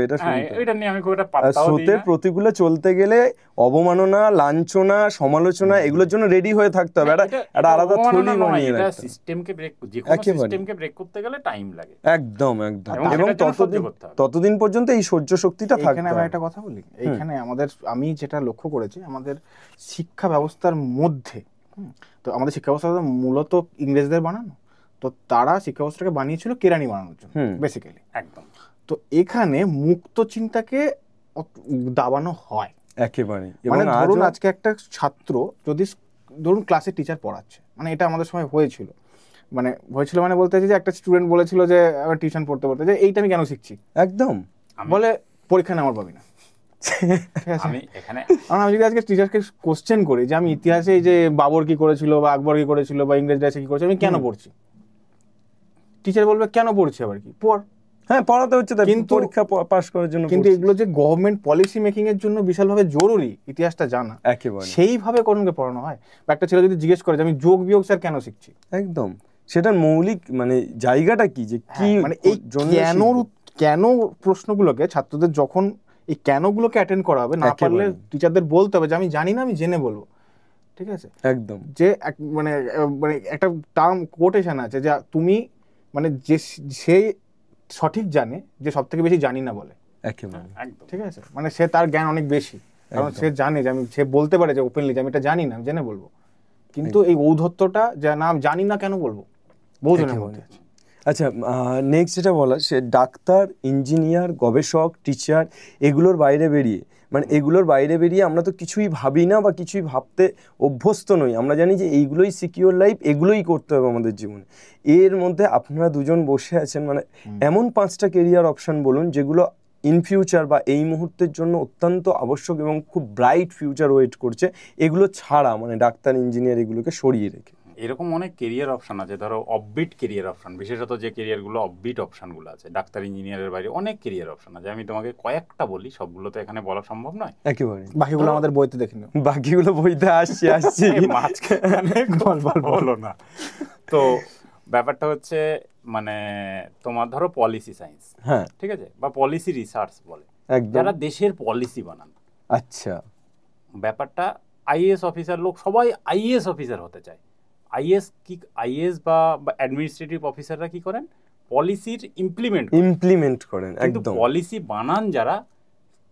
এটা নিয়ে আমি খুব একটা পাত্তাও দিই না। স্রোতের প্রতিকূলে চলতে গেলে অবমাননা, লাঞ্ছনা, সমালোচনা এগুলোর জন্য রেডি হয়ে থাকতে হবে। একটা আলাদা থলি বানিয়ে রাখতে হবে। সিস্টেমকে ব্রেক, যে কোনো সিস্টেমকে ব্রেক করতে গেলে টাইম লাগে। একদম একদম। এবং ততদিন পর্যন্ত এই সহ্য শক্তিটা থাকবে। এখানে আমি একটা কথা বলি, এইখানে আমি যেটা লক্ষ্য করেছি, আমাদের শিক্ষা ব্যবস্থার মধ্যে, তো আমাদের শিক্ষা ব্যবস্থা মূলত ইংরেজদের বানানো, তো তারা শিক্ষা ব্যবস্থাটাকে বানিয়েছিল কেরানি বানানোর জন্য বেসিক্যালি। একদম। তো এখানে মুক্ত চিন্তাকে দাবানো হয় একেবারে। মানে ধরুন আজকে একটা ছাত্র যদি ধরুন ক্লাসে টিচার পড়াচ্ছে, মানে এটা আমাদের সময় হয়েছিল, মানে বলতে যে একটা স্টুডেন্ট বলেছিল যে আমি টিউশন পড়তে যে এইটা আমি কেন শিখছি, একদম বলে পরীক্ষা নাম্বার পাবি না। আমি যদি আজকে টিচারকে কোশ্চেন করি যে আমি ইতিহাসে এই যে বাবর কি করেছিল বা আকবর কি করেছিল বা ইংরেজরা কি করেছিল, আমি কেন পড়ছি, টিচার বলবে কেন পড়ছি, আবার কি পড়। হ্যাঁ, পড়াতে হচ্ছে কিন্তু পরীক্ষা পাস করার জন্য, কিন্তু এগুলো যে গভর্নমেন্ট পলিসি মেকিং এর জন্য বিশালভাবে জরুরি ইতিহাসটা জানা, একেবারে সেইভাবে কোনকে পড়ানো হয়। বা একটা ছেলে যদি জিজ্ঞেস করে যে আমি যোগ বিয়োগ স্যার কেন শিখছি, একদম সেটার মৌলিক মানে জায়গাটা কি, যে কি মানে এই কেন প্রশ্নগুলোকে ছাত্রদের যখন এই কেনগুলোকে অ্যাটেন্ড করা হবে, না পারলে টিচারদের বলতে হবে যে আমি জানি না, আমি জেনে বলবো। ঠিক আছে, একদম। যে মানে একটা টার্ম কোটেশন আছে যে তুমি মানে যে সে সঠিক জানে যে সব থেকে বেশি জানি না বলে। একেবারে একদম। ঠিক আছে, মানে সে তার জ্ঞান অনেক বেশি, কারণ সে জানে যে সে বলতে পারে যে ওপেনলি যে আমি এটা জানি না, জেনে বলবো। কিন্তু এই ঔদ্ধত্যটা যে না জানি না কেন বলবো, বহুজনের মধ্যে আছে। আচ্ছা, নেক্সট যেটা বলা, সে ডাক্তার, ইঞ্জিনিয়ার, গবেষক, টিচার, এগুলোর বাইরে বেরিয়ে আমরা তো কিছুই ভাবি না বা কিছুই ভাবতে অভ্যস্ত নই। আমরা জানি যে এইগুলোই সিকিউর লাইফ, এগুলোই করতে হবে আমাদের জীবনে। এর মধ্যে আপনারা দুজন বসে আছেন, মানে এমন 5টা কেরিয়ার অপশন বলুন যেগুলো ইন ফিউচার বা এই মুহূর্তের জন্য অত্যন্ত আবশ্যক এবং খুব ব্রাইট ফিউচার ওয়েট করছে, এগুলো ছাড়া মানে ডাক্তার, ইঞ্জিনিয়ার এগুলোকে সরিয়ে রেখে। এরকম অনেক কেরিয়ার অপশন আছে, ধরো অফবিট কেরিয়ার অপশন, বিশেষত যে কেরিয়ারগুলো অফবিট অপশনগুলো আছে, ডাক্তার ইঞ্জিনিয়ারের বাইরে অনেক কেরিয়ার অপশন আছে। আমি তোমাকে কয়েকটা বলি, সবগুলো তো এখানে বলা সম্ভব নয়। একেবারে বাকিগুলো আমাদের বইতে দেখে নিও, বাকিগুলো বইতে আসছে মাঝখানে বলো না। তো ব্যাপারটা হচ্ছে মানে তোমার ধরো পলিসি সায়েন্স, হ্যাঁ ঠিক আছে, বা পলিসি রিসার্চ বলে, যারা দেশের পলিসি বানান। আচ্ছা, ব্যাপারটা আইএএস অফিসার, লোক সবাই আইএএস অফিসার হতে চায়। আইএএস বা অ্যাডমিনিস্ট্রেটিভ অফিসাররা কি করেন, পলিসির ইমপ্লিমেন্ট করেন কিন্তু একদম। পলিসি বানান যারা,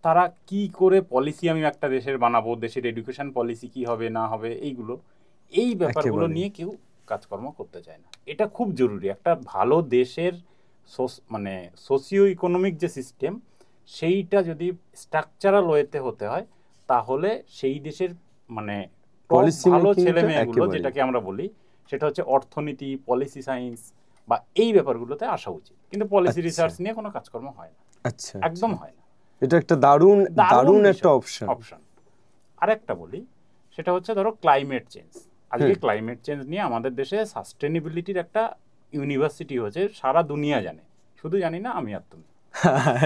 তারা কি করে পলিসি আমি একটা দেশের বানাবো, দেশের এডুকেশন পলিসি কি হবে না হবে, এই ব্যাপারগুলো একেবারে। নিয়ে কেউ কাজকর্ম করতে চায় না। এটা খুব জরুরি। একটা ভালো দেশের মানে সোশিও ইকোনমিক যে সিস্টেম, সেইটা যদি স্ট্রাকচারাল ওয়েতে হতে হয়, তাহলে সেই দেশের মানে Policy ভালো making টা ছেলে মেয়েগুলো, একেবারে। যেটাকে আমরা বলি, সেটা হচ্ছে অর্থনীতি, পলিসি সায়েন্স বা এই ব্যাপারগুলোতে আসা উচিত। কিন্তু পলিসি আচ্ছা। রিসার্চ নিয়ে কোনো কাজকর্ম হয় না, আচ্ছা, একদম হয় না। এটা একটা দারুণ একটা অপশন। আরেকটা বলি, সেটা হচ্ছে ধরো ক্লাইমেট চেঞ্জ। আজকে ক্লাইমেট চেঞ্জ নিয়ে আমাদের দেশে সাস্টেনেবিলিটির একটা ইউনিভার্সিটি হচ্ছে, সারা দুনিয়া জানে, শুধু জানি না আমি আর তুমি।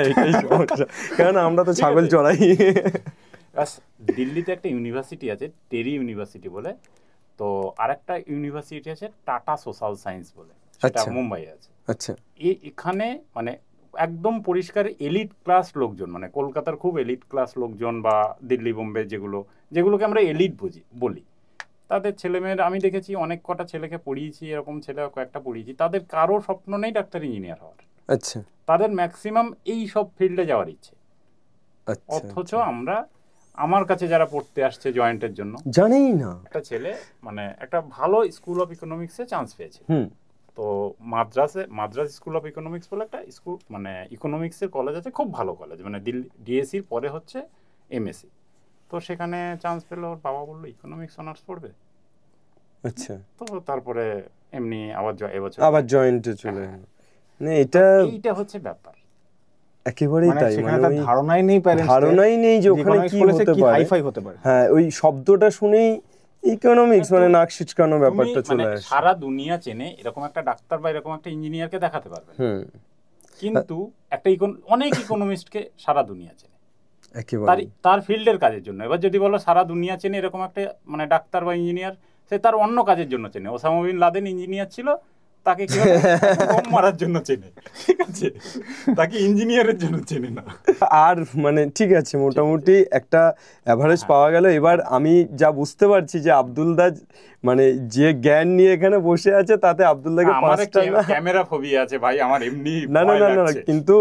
এটাই সমস্যা, কারণ আমরা তো ছাগল চড়াই। দিল্লিতে একটা ইউনিভার্সিটি আছে, টেরি ইউনিভার্সিটি বলে। তো আরেকটা ইউনিভার্সিটি আছে টাটা সোশ্যাল সায়েন্স বলে, সেটা আচ্ছা। মুম্বাই আছে। আচ্ছা, এখানে মানে একদম পরিষ্কার এলিট ক্লাস লোকজন, মানে কলকাতার খুব এলিট ক্লাস লোকজন বা দিল্লি বোম্বে যেগুলোকে আমরা এলিট বলি, তাদের ছেলেমেয়েরা আমি দেখেছি, অনেক কটা ছেলেকে পড়িয়েছি, এরকম ছেলে কয়েকটা পড়িয়েছি, তাদের কারো স্বপ্ন নেই ডাক্তার ইঞ্জিনিয়ার হওয়ার। আচ্ছা, তাদের ম্যাক্সিমাম এই সব ফিল্ডে যাওয়ার ইচ্ছে। আচ্ছা। অথচ আমার কাছে যারা পড়তে আসছে জয়েন্টের জন্য, জানেই না। একটা ছেলে মানে একটা ভালো স্কুল অফ ইকোনমিক্সে চান্স পেয়েছে। তো মাদ্রাস স্কুল অফ ইকোনমিক্স বলে একটা স্কুল, মানে ইকোনমিক্সের কলেজ আছে, খুব ভালো কলেজ, মানে দিল্লি ডিএসসির পরে হচ্ছে এমএসসি। তো সেখানে চান্স পেলো, ওর বাবা বললো ইকোনমিক্স অনার্স পড়বে। আচ্ছা, তো তারপরে এমনি এবছর আবার জয়েন্টে চলে গেল। মানে এইটা হচ্ছে ব্যাপার। একেবারেই তাই, সেখানে মানে তার ধারণাই নেই যে ওখানে কি হতে পারে। হ্যাঁ, ওই শব্দটা শুনেই ইকোনমিক্স মানে নাক ছিটকানো ব্যাপারটা চলে আসে। সারা দুনিয়া চেনে এরকম একটা ডাক্তার বা এরকম একটা ইঞ্জিনিয়ারকে দেখাতে পারবে, কিন্তু একটা অনেক ইকোনমিস্টকে সারা দুনিয়া চেনে তার ফিল্ডের কাজের জন্য। এবার যদি বলো সারা দুনিয়া চেনে এরকম একটা মানে ডাক্তার বা ইঞ্জিনিয়ার, সে তার অন্য কাজের জন্য চেনে। ওসামা বিন লাদেন ইঞ্জিনিয়ার ছিল, তাকে কি বোম মারার জন্য চেনে, ঠিক আছে, তাকে ইঞ্জিনিয়ারের জন্য চেনে না। আর মানে ঠিক আছে, মোটামুটি একটা অ্যাভারেজ পাওয়া গেল। এবার আমি যা বুঝতে পারছি যে আব্দুলদা মানে যে জ্ঞান নিয়ে এখানে বসে আছে, তাতে আব্দুলদাকে পাঁচটা ক্যামেরা ফোবিয়া আছে ভাই আমার, এমনি না, কিন্তু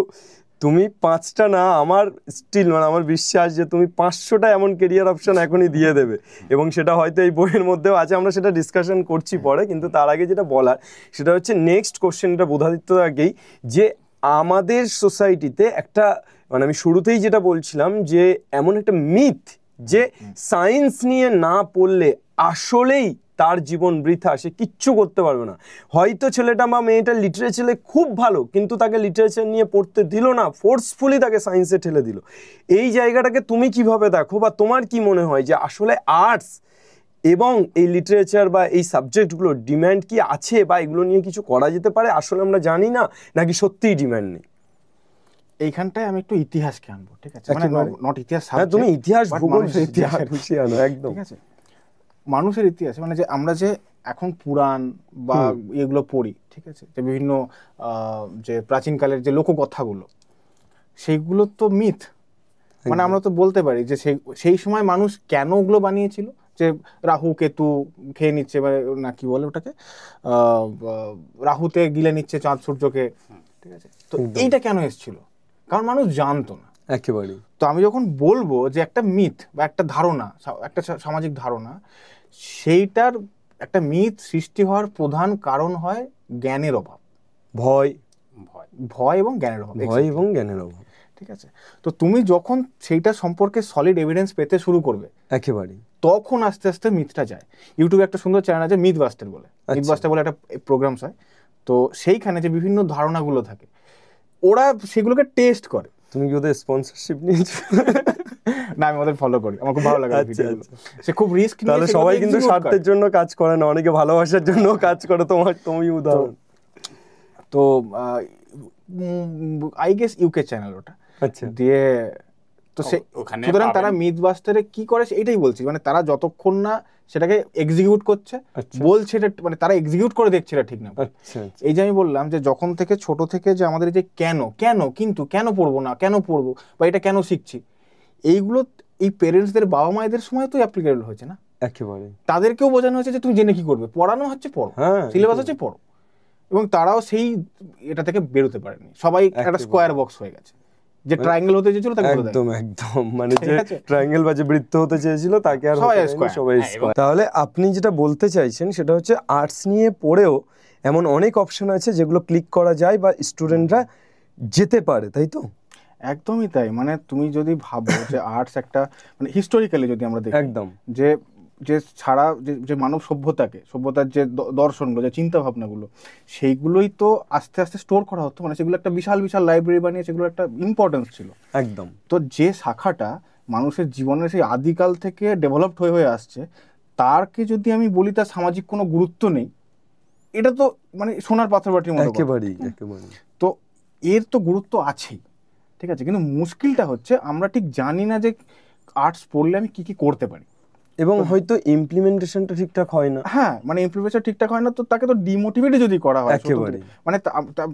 তুমি পাঁচটা না, আমার স্টিল মানে আমার বিশ্বাস যে তুমি 500টা এমন কেরিয়ার অপশন এখনই দিয়ে দেবে, এবং সেটা হয়তো এই বইয়ের মধ্যেও আছে, আমরা সেটা ডিসকাশন করছি পরে। কিন্তু তার আগে যেটা বলার সেটা হচ্ছে নেক্সট কোশ্চেনটা বোধাদিত্যর আগেই, যে আমাদের সোসাইটিতে একটা মানে আমি শুরুতেই যেটা বলছিলাম যে এমন একটা মিথ যে সায়েন্স নিয়ে না পড়লে আসলেই তার জীবন বৃথা, সে কিচ্ছু করতে পারবে না। হয়তো ছেলেটা বা মেয়েটা লিটারেচারে খুব ভালো, কিন্তু তাকে লিটারেচার নিয়ে পড়তে দিল না, ফোর্সফুলি তাকে সায়েন্সে ঠেলে দিল। এই জায়গাটাকে তুমি কিভাবে দেখো, বা তোমার কি মনে হয় যে আসলে আর্টস এবং এই লিটারেচার বা এই সাবজেক্টগুলোর ডিম্যান্ড কি আছে, বা এগুলো নিয়ে কিছু করা যেতে পারে, আসলে আমরা জানি না, নাকি সত্যিই ডিম্যান্ড নেই? এইখানটায় আমি একটু ইতিহাসকে আনবো, ঠিক আছে, মানে নট ইতিহাস, তুমি ইতিহাস ভূগোল ইতিহাস খুশি আনো একদম, ঠিক আছে। মানুষের ইতিহাস মানে যে আমরা যে এখন পুরাণ বা এগুলো পড়ি, ঠিক আছে, যে বিভিন্ন যে প্রাচীনকালের যে লোককথাগুলো, সেইগুলো তো মিথ। মানে আমরা তো বলতে পারি যে সেই সময় মানুষ কেন ওগুলো বানিয়েছিল, যে রাহু কেতু খেয়ে নিচ্ছে, না কি বলে ওটাকে, রাহুতে গিলে নিচ্ছে চাঁদ সূর্যকে, ঠিক আছে। তো এইটা কেন এসেছিল? কারণ মানুষ জানতো না একেবারে। তো আমি যখন বলবো যে একটা মিথ বা একটা ধারণা, একটা সামাজিক ধারণা, সেইটার একটা মিথ সৃষ্টি হওয়ার প্রধান কারণ হয় জ্ঞানের অভাব, ভয় এবং জ্ঞানের অভাব, ঠিক আছে। তো তুমি যখন সেইটা সম্পর্কে সলিড এভিডেন্স পেতে শুরু করবে একেবারে, তখন আস্তে আস্তে মিথটা যায়। ইউটিউবে একটা সুন্দর চ্যানেল আছে মিথবাস্টার বলে, মিথবাস্টার বলে একটা প্রোগ্রামস হয়। তো সেইখানে যে বিভিন্ন ধারণাগুলো থাকে, ওরা সেগুলোকে টেস্ট করে। তুমি কি ওদের স্পন্সরশিপ নিয়েছো? না, আমি ওদের ফলো করি, আমার খুব ভালো লাগে ভিডিওগুলো। সে খুব রিস্ক নিয়ে, তাহলে সবাই কিন্তু স্বার্থের জন্য কাজ করে না, অনেকে ভালোবাসার জন্য কাজ করে। তুমি উদাহরণ। তো আই গেস ইউকে চ্যানেল ওটা, আচ্ছা, দিয়ে তো সুতরাং তারা মিথবাস্টারে কি করে এটাই বলছি, মানে তারা যতক্ষণ না সেটাকে এক্সিকিউট করছে, বলছে এটা মানে তারা এক্সিকিউট করে দেখছে এটা ঠিক না। এই যে আমি বললাম যে যখন থেকে ছোট থেকে যে আমাদের যে কিন্তু কেন পড়বো না, কেন পড়বো, বা এটা কেন শিখছি, এইগুলো এই পেরেন্টসদের, বাবা মায়েদের সময় তো অ্যাপ্লিকেবল হয়েছে না। একেবারে। তাদেরকেও বোঝানো হয়েছে যে তুমি জেনে কি করবে, পড়ানো হচ্ছে পড়ো, সিলেবাস আছে পড়ো। এবং তারাও সেই এটা থেকে বেরোতে পারেনি, সবাই একটা স্কোয়ার বক্স হয়ে গেছে, যে ট্রায়াঙ্গেল হতে চেয়েছিল তাকে একদম একদম, মানে যে ট্রায়াঙ্গেল বা যে বৃত্ত হতে চেয়েছিল তাকে আর সবাই স্কয়ার। তাহলে আপনি যেটা বলতে চাইছেন সেটা হচ্ছে আর্টস নিয়ে পড়েও এমন অনেক অপশন আছে যেগুলো ক্লিক করা যায় বা স্টুডেন্টরা যেতে পারে, তাই তো? একদমই তাই। মানে তুমি যদি ভাবো যে আর্টস একটা মানে হিস্টোরিক্যালি যদি আমরা দেখি একদম যে যে ছাড়া যে মানব সভ্যতার যে দর্শনগুলো, যে চিন্তা ভাবনাগুলো, সেইগুলোই তো আস্তে আস্তে স্টোর করা হতো, মানে সেগুলো একটা বিশাল বিশাল লাইব্রেরি বানিয়ে সেগুলো একটা ইম্পর্টেন্স ছিল। একদম। তো যে শাখাটা মানুষের জীবনের সেই আদিকাল থেকে ডেভেলপড হয়ে আসছে, তারকে যদি আমি বলি তার সামাজিক কোনো গুরুত্ব নেই, এটা তো মানে সোনার পাথর বাটির মতো। একেবারেই। তো এর তো গুরুত্ব আছেই, ঠিক আছে, কিন্তু মুশকিলটা হচ্ছে আমরা ঠিক জানি না যে আর্টস পড়লে আমি কি কি করতে পারি, এবং হয়তো ইমপ্লিমেন্টেশনটা ঠিকঠাক হয় না। হ্যাঁ, মানে ইমপ্লিমেন্টেশন ঠিকঠাক হয় না, তো তাকে তো ডিমোটিভেট যদি করা হয় একেবারে, মানে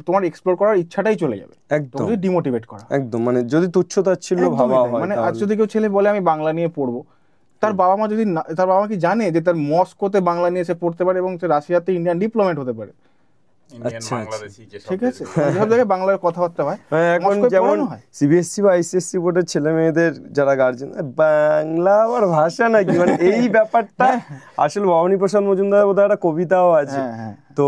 তোমার এক্সপ্লোর করার ইচ্ছাটাই চলে যাবে, একদম যদি ডিমোটিভেট করা একদম, মানে যদি তুচ্ছতাচ্ছিল্য ভাবা হয়। মানে আজ যদি কেউ ছেলে বলে আমি বাংলা নিয়ে পড়বো, তার বাবা মা যদি তার বাবা কি জানে যে তার মস্কোতে বাংলা নিয়ে সে পড়তে পারে এবং সে রাশিয়াতে ইন্ডিয়ান ডিপ্লোমেট হতে পারে? ঠিক আছে, সব জায়গায় বাংলায় কথাবার্তা হয়। এখন যেমন সিবিএসসি বা আইসিএসসি বোর্ডের ছেলে মেয়েদের যারা গার্জেন, বাংলা আবার ভাষা নাকি, মানে এই ব্যাপারটা আসলে ভবানী প্রসাদ মজুমদার বোধহয় একটা কবিতাও আছে। তো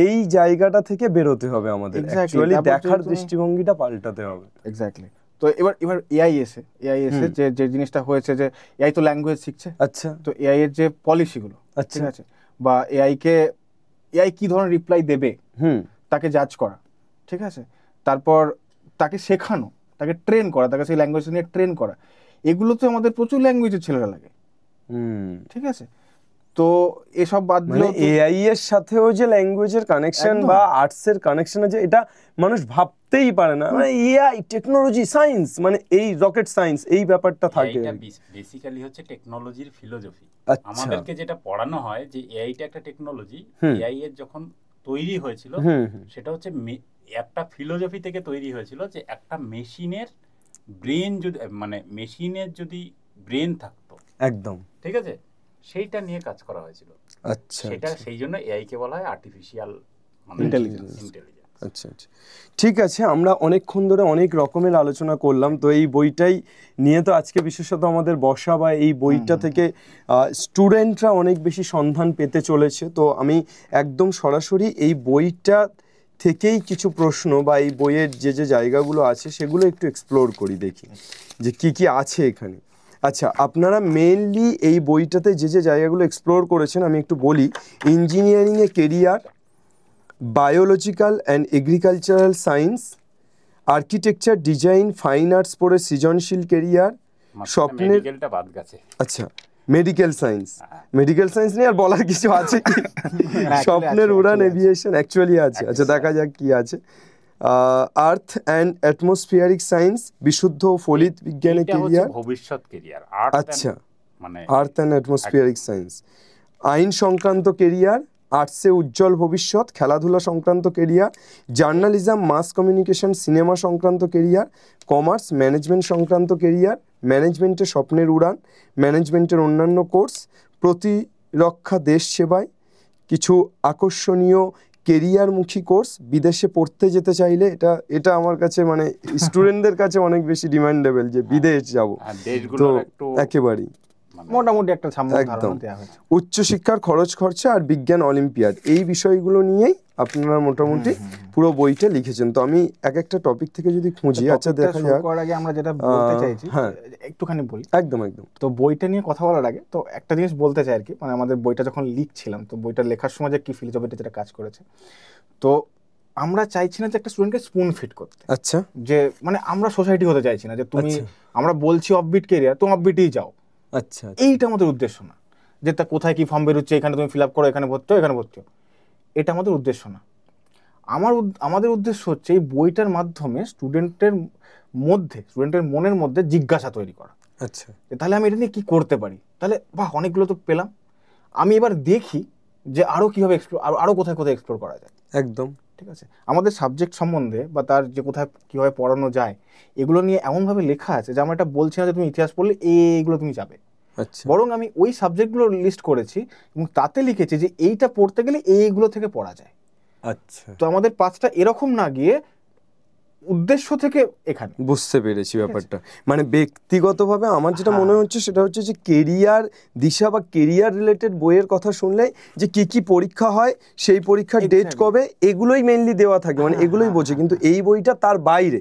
এই জায়গাটা থেকে বেরোতে হবে আমাদের, অ্যাকচুয়ালি দেখার দৃষ্টিভঙ্গিটা পাল্টাতে হবে। এক্স্যাক্টলি। তো এবার এআই এসে যে জিনিসটা হয়েছে যে এআই তো ল্যাঙ্গুয়েজ শিখছে। আচ্ছা। তো এআই এর যে পলিসিগুলো, ঠিক আছে, বা এআই কি ধরনের রিপ্লাই দেবে তাকে জাজ করা, ঠিক আছে, তারপর তাকে শেখানো, তাকে ট্রেন করা, তাকে সেই ল্যাঙ্গুয়েজ নিয়ে ট্রেন করা, এগুলো তো আমাদের প্রচুর ল্যাঙ্গুয়েজের ছেলেরা লাগে, ঠিক আছে। তো এসব বাদ দিলে এআই এর সাথেও যে ল্যাঙ্গুয়েজের কানেকশন বা আর্টস এর কানেকশন আছে, এটা মানুষ ভাবতেই পারে না। মানে এআই, টেকনোলজি, সায়েন্স, মানে এই রকেট সায়েন্স, এই ব্যাপারটা থাকে। এটা বেসিক্যালি হচ্ছে টেকনোলজির ফিলোসফি। আমাদেরকে যেটা পড়ানো হয় যে এআইটা একটা টেকনোলজি, এআই এর যখন তৈরি হয়েছিল সেটা হচ্ছে একটা ফিলোসফি থেকে তৈরি হয়েছিল যে একটা মেশিনের ব্রেন যদি, মানে মেশিনের যদি ব্রেন থাকতো, একদম, ঠিক আছে, সেইটা নিয়ে কাজ করা হয়েছিল। আচ্ছা, সেটা সেই জন্য এআই কে বলা হয় আর্টিফিশিয়াল ইন্টেলিজেন্স। আচ্ছা আচ্ছা, ঠিক আছে। আমরা অনেকক্ষণ ধরে অনেক রকমের আলোচনা করলাম। তো এই বইটাই নিয়ে তো আজকে বিশেষত আমাদের বসা, বা এই বইটা থেকে স্টুডেন্টরা অনেক বেশি সন্ধান পেতে চলেছে। তো আমি একদম সরাসরি এই বইটা থেকেই কিছু প্রশ্ন বা এই বইয়ের যে যে জায়গাগুলো আছে সেগুলো একটু এক্সপ্লোর করি, দেখি যে কি কি আছে এখানে। আচ্ছা, আপনারা মেইনলি এই বইটাতে যে যে জায়গাগুলো এক্সপ্লোর করেছেন আমি একটু বলি। ইঞ্জিনিয়ারিংয়ে career, biological and agricultural science, architecture, design, fine arts পড়ে সৃজনশীল কেরিয়ার, স্বপ্নের, আচ্ছা, মেডিকেল সায়েন্স, মেডিকেল সায়েন্স নিয়ে আর বলার কিছু আছে কি? স্বপ্নের উড়ান, এভিয়েশন, অ্যাকচুয়ালি আছে। আচ্ছা, দেখা যাক কি আছে। আর্থ অ্যান্ড অ্যাটমসফিয়ারিক সায়েন্স, বিশুদ্ধ ও ফলিত বিজ্ঞানে কেরিয়ার, ভবিষ্যৎ কেরিয়ার। আচ্ছা, আর্থ অ্যান্ড অ্যাটমসফিয়ারিক সায়েন্স। আইন সংক্রান্ত কেরিয়ার, আর্টসে উজ্জ্বল ভবিষ্যৎ, খেলাধুলা সংক্রান্ত career, journalism, mass communication, cinema সংক্রান্ত কেরিয়ার, কমার্স, ম্যানেজমেন্ট সংক্রান্ত কেরিয়ার, ম্যানেজমেন্টে স্বপ্নের উড়ান, ম্যানেজমেন্টের অন্যান্য কোর্স, প্রতিরক্ষা, দেশ সেবায়, কিছু আকর্ষণীয় কেরিয়ারমুখী কোর্স, বিদেশে পড়তে যেতে চাইলে এটা আমার কাছে মানে স্টুডেন্টদের কাছে অনেক বেশি ডিমান্ডেবল যে বিদেশ যাব। তো একেবারেই মোটামুটি একটা ধারণা দেওয়া হয়েছে। উচ্চশিক্ষার খরচ খরচা আর বিজ্ঞান অলিম্পিয়াড, এই বিষয়গুলো নিয়েই আপনারা মোটামুটি পুরো বইটা লিখেছেন। তো আমি এক একটা টপিক থেকে যদি খুঁজি, আচ্ছা দেখা যাক। আগে আমরা যেটা বলতে চাইছি একটুখানি বলি। একদম একদম। তো বইটা নিয়ে কথা বলার আগে তো একটা জিনিস বলতে চাই আর কি, মানে আমাদের বইটা যখন লিখছিলাম, তো বইটা লেখার সময় যে কি ফিলোসফিটা যেটা কাজ করেছে, তো আমরা চাইছি না যে একটা স্টুডেন্টকে স্পুন ফিট করতে। আচ্ছা, যে মানে আমরা সোসাইটি হতে চাইছি না যে তুমি, আমরা বলছি অফবিট কেরিয়ার, তুমি অফবিটেই যাও। আচ্ছা, এইটা আমাদের উদ্দেশ্য না যে তা কোথায় কি ফর্ম বেরোচ্ছে, এখানে তুমি ফিল আপ করো, এখানে ভর্তি হও, এখানে ভর্তি হও, এটা আমাদের উদ্দেশ্য না। আমাদের উদ্দেশ্য হচ্ছে এই বইটার মাধ্যমে স্টুডেন্টের মনের মধ্যে জিজ্ঞাসা তৈরি করা। আচ্ছা, তাহলে আমি এটা নিয়ে কি করতে পারি, তাহলে বাহ অনেকগুলো তো পেলাম, আমি এবার দেখি যে আরো কিভাবে আরো কোথায় কোথায় এক্সপ্লোর করা যায়। একদম ঠিক আছে। আমাদের সাবজেক্ট সম্বন্ধে বা তার যে কোথায় কিভাবে পড়ানো যায় এগুলো নিয়ে এমনভাবে লেখা আছে যে আমরা এটা বলছি না যে তুমি ইতিহাস পড়লে এইগুলো তুমি যাবে, বরং আমি ওই সাবজেক্টগুলো লিস্ট করেছি এবং তাতে লিখেছি যে এইটা পড়তে গেলে এইগুলো থেকে পড়া যায়। আচ্ছা, তো আমাদের পাথটা এরকম না গিয়ে উদ্দেশ্য থেকে এখানে। বুঝতে পেরেছি ব্যাপারটা। মানে ব্যক্তিগতভাবে আমার যেটা মনে হচ্ছে সেটা হচ্ছে যে কেরিয়ার দিশা বা কেরিয়ার রিলেটেড বইয়ের কথা শুনলে যে কি কি পরীক্ষা হয়, সেই পরীক্ষার ডেট কবে, এগুলোই মেইনলি দেওয়া থাকে, মানে এগুলোই বোঝে। কিন্তু এই বইটা তার বাইরে,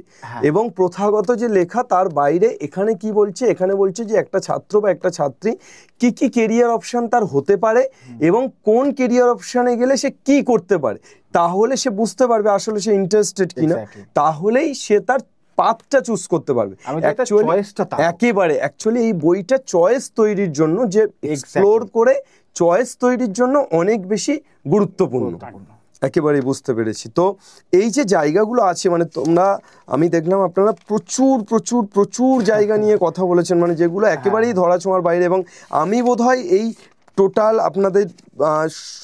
এবং প্রথাগত যে লেখা তার বাইরে এখানে কি বলছে, এখানে বলছে যে একটা ছাত্র বা একটা ছাত্রী কি কি কেরিয়ার অপশন তার হতে পারে এবং কোন কেরিয়ার অপশনে গেলে সে কি করতে পারে, তাহলে সে বুঝতে পারবে আসলে সে ইন্টারেস্টেড কিনা, তাহলেই সে তার পাথটা চুজ করতে পারবে। একেবারে অ্যাকচুয়ালি এই বইটা চয়েস তৈরির জন্য, যে এক্সপ্লোর করে চয়েস তৈরির জন্য অনেক বেশি গুরুত্বপূর্ণ। একেবারেই বুঝতে পেরেছি। তো এই যে জায়গাগুলো আছে, মানে তোমরা, আমি দেখলাম আপনারা প্রচুর প্রচুর প্রচুর জায়গা নিয়ে কথা বলেছেন, মানে যেগুলো একেবারেই ধরাছোঁয়ার বাইরে। এবং আমি বোধহয় এই টোটাল আপনাদের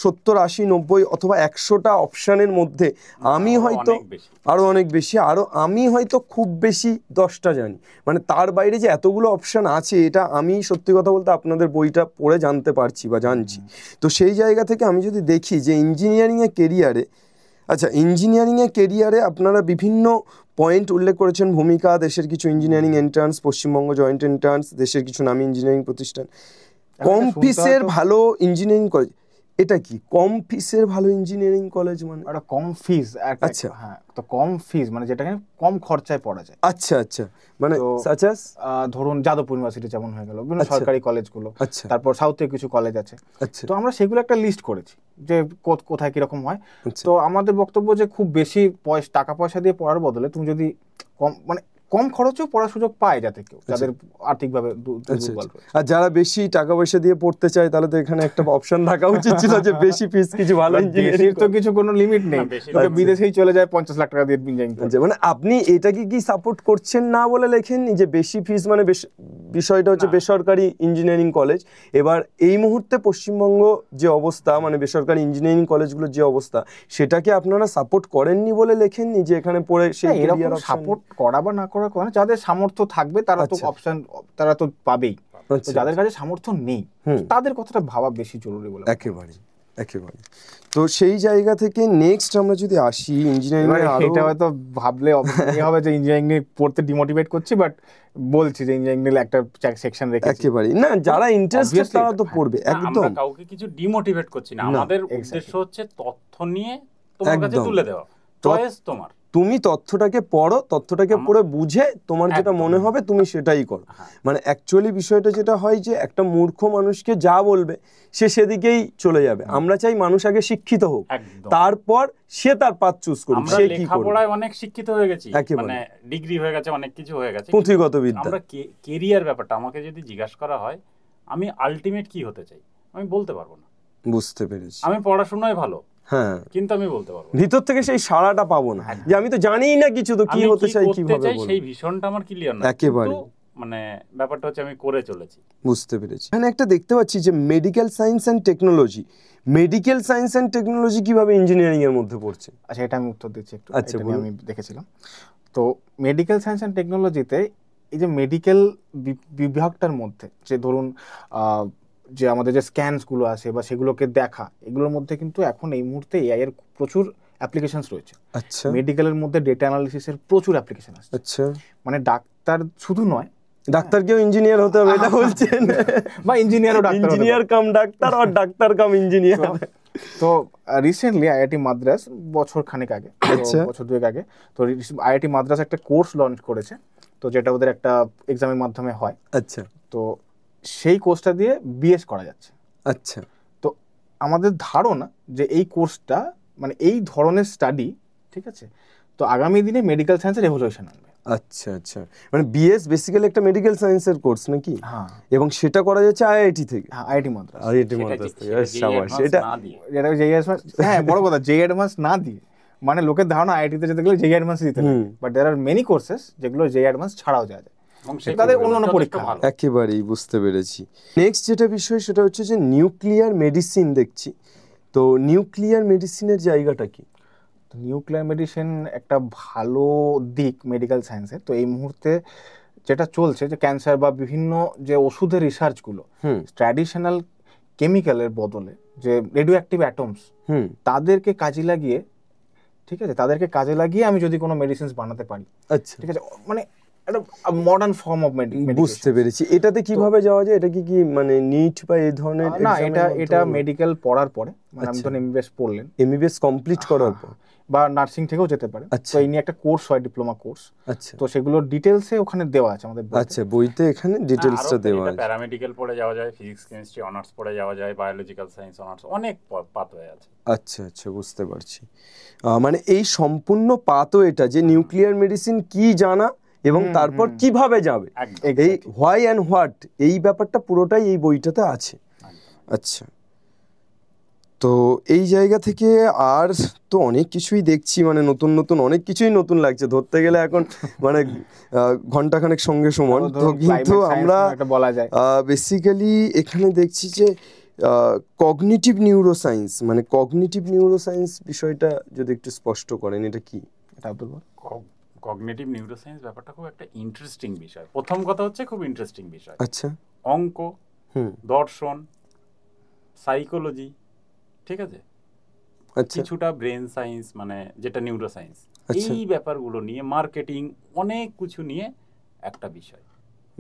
70, 80, 90 অথবা 100টা অপশানের মধ্যে আমি হয়তো আরও অনেক বেশি, আমি হয়তো খুব বেশি 10টা জানি। মানে তার বাইরে যে এতগুলো অপশান আছে, এটা আমি সত্যি কথা বলতে আপনাদের বইটা পড়ে জানতে পারছি বা জানছি। তো সেই জায়গা থেকে আমি যদি দেখি যে ইঞ্জিনিয়ারিংয়ে কেরিয়ারে, আচ্ছা ইঞ্জিনিয়ারিংয়ে কেরিয়ারে আপনারা বিভিন্ন পয়েন্ট উল্লেখ করেছেন, ভূমিকা, দেশের কিছু engineering entrance, Paschimbanga joint entrance, দেশের কিছু নামী ইঞ্জিনিয়ারিং প্রতিষ্ঠান, কম ফিসের ভালো ইঞ্জিনিয়ারিং কলেজ। এটা কি কম ফিসের ভালো ইঞ্জিনিয়ারিং কলেজ? মানে একটা কম ফিস, আচ্ছা হ্যাঁ, তো কম ফিস মানে যেটাকে কম খরচায় পড়া যায়। আচ্ছা আচ্ছা, মানে ধরুন যাদবপুর ইউনিভার্সিটি যেমন হয়ে গেল, বিভিন্ন সরকারি কলেজগুলো, তারপর সাউথে কিছু কলেজ আছে। তো আমরা সেগুলো একটা লিস্ট করেছি যে কোথায় কিরকম হয়। তো আমাদের বক্তব্য যে খুব বেশি টাকা পয়সা দিয়ে পড়ার বদলে তুমি যদি কম খরচেও পড়ার সুযোগ পায়, যাতে কেউ যাদের আর্থিকভাবে দুর্বল, আর যারা বেশি টাকা পয়সা দিয়ে পড়তে চায় তাহলে তো এখানে একটা অপশন থাকা উচিত ছিল যে বেশি ফিস কিছু ভালো ইঞ্জিনিয়ারিং, তো কিছু কোনো লিমিট নেই, বিদেশেই চলে যায় 50 লাখ টাকা দিয়ে ইঞ্জিনিয়ারিং। মানে আপনি এটাকে কি সাপোর্ট করছেন না বলে লেখেননি যে বেশি ফিস মানে বিষয়টা হচ্ছে বেসরকারি ইঞ্জিনিয়ারিং কলেজ। এবার এই মুহূর্তে পশ্চিমবঙ্গ যে অবস্থা, মানে বেসরকারি ইঞ্জিনিয়ারিং কলেজগুলোর যে অবস্থা, সেটাকে আপনারা সাপোর্ট করেননি বলে লেখেননি যে এখানে পড়ে সেই কেরিয়ার অপশন। সাপোর্ট করা বা না করা, যাদের সামর্থ্য থাকবে তারা তো অপশন তারা তো পাবেই, যাদের কাছে সামর্থ্য নেই তাদের কথাটা ভাবা বেশি জরুরি বলে। একেবারে একেবারে। তো সেই জায়গা থেকে নেক্সট আমরা যদি আসি ইঞ্জিনিয়ারিং, এটা হয়তো ভাবলে হবে যে ইঞ্জিনিয়ারিং নিয়ে পড়তে ডিমোটিভেট করছি, বাট বলছি যে ইঞ্জিনিয়ারিং নিয়ে একটা সেকশন রেখেছি। একেবারে না, যারা ইন্টারেস্টেড তারা তো পড়বে। একদম, আমরা কাউকে কিছু ডিমোটিভেট করছি না, আমাদের উদ্দেশ্য হচ্ছে তথ্য নিয়ে তোমার কাছে তুলে দেওয়া, চয়েস তোমার। তুমি তথ্যটাকে পড়ো, তথ্যটাকে পড়ে বুঝে তোমার যেটা মনে হবে তুমি সেটাই করো। মানে অ্যাকচুয়ালি বিষয়টা যেটা হয় যে একটা মূর্খ মানুষকে যা বলবে সে সেদিকেই চলে যাবে। আমরা চাই মানুষ আগে শিক্ষিত হোক, তারপর সে তার পাথ চুজ করুক। সে কি করবে? আমরা অনেক শিক্ষিত হয়ে গেছি, মানে ডিগ্রি হয়ে গেছে, অনেক কিছু হয়ে গেছে, পুঁথিগত বিদ্যা। আমরা কেরিয়ার ব্যাপারটা আমাকে যদি জিজ্ঞাসা করা হয় আমি আলটিমেট কি হতে চাই, আমি বলতে পারবো না। বুঝতে পেরেছি। আমি পড়াশোনায় ভালো, হ্যাঁ, কিন্তু আমি বলতে পারবো ভিতর থেকে সেই সাড়াটা পাবো না যে আমি তো জানিই না কিছু, তো কি হতে চাই কিভাবে বলবো, সেই ভীষণটা আমার ক্লিয়ার না। একেবারে মানে ব্যাপারটা হচ্ছে আমি করে চলেছি। বুঝতে পেরেছি। এখানে একটা দেখতে পাচ্ছি যে medical science and technology, medical science and technology কিভাবে ইঞ্জিনিয়ারিং এর মধ্যে পড়ছে? আচ্ছা, এটা আমি উত্তর দিচ্ছি একটু। আচ্ছা, আমি দেখেছিলাম তো মেডিকেল সায়েন্স অ্যান্ড টেকনোলজিতে এই যে মেডিকেল বিভাগটার মধ্যে যে ধরুন যে আমাদের যে স্ক্যানসগুলো আছে বা সেগুলোকে দেখা, এগুলোর মধ্যে কিন্তু এখন এই মুহূর্তে এআই এর প্রচুর অ্যাপ্লিকেশনস রয়েছে। আচ্ছা, মেডিকেলের মধ্যে ডেটা অ্যানালিসিসের প্রচুর অ্যাপ্লিকেশন আছে। আচ্ছা, মানে ডাক্তার শুধু নয়, ডাক্তারকেও ইঞ্জিনিয়ার হতে হবে এটা বলছেন? বা ইঞ্জিনিয়ারও ডাক্তার, ইঞ্জিনিয়ার কাম ডাক্তার আর ডাক্তার কাম ইঞ্জিনিয়ার। তো রিসেন্টলি আইআইটি মাদ্রাস বছর খানেক আগে, বছর দুয়েক আগে, তো আইআইটি মাদ্রাস একটা কোর্স লঞ্চ করেছে, তো যেটা ওদের একটা এক্সামের মাধ্যমে হয়। আচ্ছা, তো সেই কোর্সটা দিয়ে বিএস করা যাচ্ছে। আচ্ছা, তো আমাদের ধারণা যে এই কোর্সটা মানে এই ধরনের স্টাডি, ঠিক আছে, তো আগামী দিনে মেডিকেল সায়েন্সের রেভলিউশন আনবে। আচ্ছা আচ্ছা, মানে বিএস বেসিক্যালি একটা মেডিকেল সায়েন্সের কোর্স নাকি? হ্যাঁ, এবং সেটা করা যাচ্ছে আইআইটি থেকে। হ্যাঁ, আইআইটি মাদ্রাস, আইআইটি মাদ্রাস থেকে। শাবাশ, এটা যেই অ্যাডভান্স, হ্যাঁ বড় কথা, যেই অ্যাডভান্স না দিয়ে, মানে লোকের ধারণা আইআইটিতে যেতে গেলে যেই অ্যাডভান্স দিতে হবে, but there are many courses যেগুলো যেই অ্যাডভান্স ছাড়াও যায়, তাদের অন্যান্য পরীক্ষা। একেবারেই বুঝতে পেরেছি। নেক্সট যেটা বিষয় সেটা হচ্ছে যে নিউক্লিয়ার মেডিসিন দেখছি, তো নিউক্লিয়ার মেডিসিনের জায়গাটা কি? নিউক্লিয়ার মেডিসিন একটা ভালো দিক মেডিকেল সায়েন্সের। তো এই মুহূর্তে যেটা চলছে যে ক্যান্সার বা বিভিন্ন যে ওষুধের রিসার্চগুলো ট্র্যাডিশনাল কেমিক্যালের বদলে যে রেডিও অ্যাক্টিভ অ্যাটমস, তাদেরকে কাজে লাগিয়ে ঠিক আছে, তাদেরকে কাজে লাগিয়ে আমি যদি কোনো মেডিসিনস বানাতে পারি, আচ্ছা, ঠিক আছে, মানে একটা মডার্ন ফর্ম অফ বুঝতে পেরেছি। এটাতে কিভাবে যাওয়া যায়? এটা কি মানে নিট বা এই ধরনের না, exam এর এটা মাধ্যমে? মেডিকেল পড়ার পরে, মানে আপনি আচ্ছা। তো এমবিবিএস পড়লেন, এমবিবিএস কমপ্লিট করার পর, বা নার্সিং থেকেও যেতে পারে। আচ্ছা। তো এই নিয়ে একটা কোর্স হয়, ডিপ্লোমা কোর্স। আচ্ছা তো সেগুলোর ডিটেলসে ওখানে দেওয়া আছে আমাদের বইতে। আচ্ছা, বইতে এখানে ডিটেলসটা দেওয়া আছে। প্যারামেডিক্যাল পড়ে যাওয়া যায়, ফিজিক্স কেমিস্ট্রি অনার্স পড়ে যাওয়া যায়, বায়োলজিক্যাল সায়েন্স অনার্স, অনেক পাথওয়ে আছে। আচ্ছা আচ্ছা, বুঝতে পারছি। মানে এই সম্পূর্ণ পাতো এটা যে নিউক্লিয়ার মেডিসিন কি জানা এবং তারপর কিভাবে যাবে, এই হোয়াই অ্যান্ড হোয়াট, এই ব্যাপারটা পুরোটাই এই বইটাতে আছে। আচ্ছা, তো এই জায়গা থেকে আর তো অনেক কিছুই দেখছি, মানে নতুন নতুন অনেক কিছুই নতুন লাগছে ধরতে গেলে এখন, মানে ঘন্টাখানেক সঙ্গে সমান। তো কিন্তু আমরা বলা যায় বেসিক্যালি এখানে দেখছি যে কগনিটিভ নিউরোসায়েন্স, মানে কগনিটিভ নিউরোসায়েন্স বিষয়টা যদি একটু স্পষ্ট করেন, এটা কি? এটা আব্দুল বল। কগনিটিভ নিউরোসায়েন্স ব্যাপারটা খুব একটা ইন্টারেস্টিং বিষয়। প্রথম কথা হচ্ছে খুব ইন্টারেস্টিং বিষয়। আচ্ছা, অঙ্ক, দর্শন, সাইকোলজি, ঠিক আছে, কিছুটা ব্রেন সায়েন্স, মানে যেটা নিউরো সায়েন্স, এই ব্যাপারগুলো নিয়ে, মার্কেটিং, অনেক কিছু নিয়ে একটা বিষয়।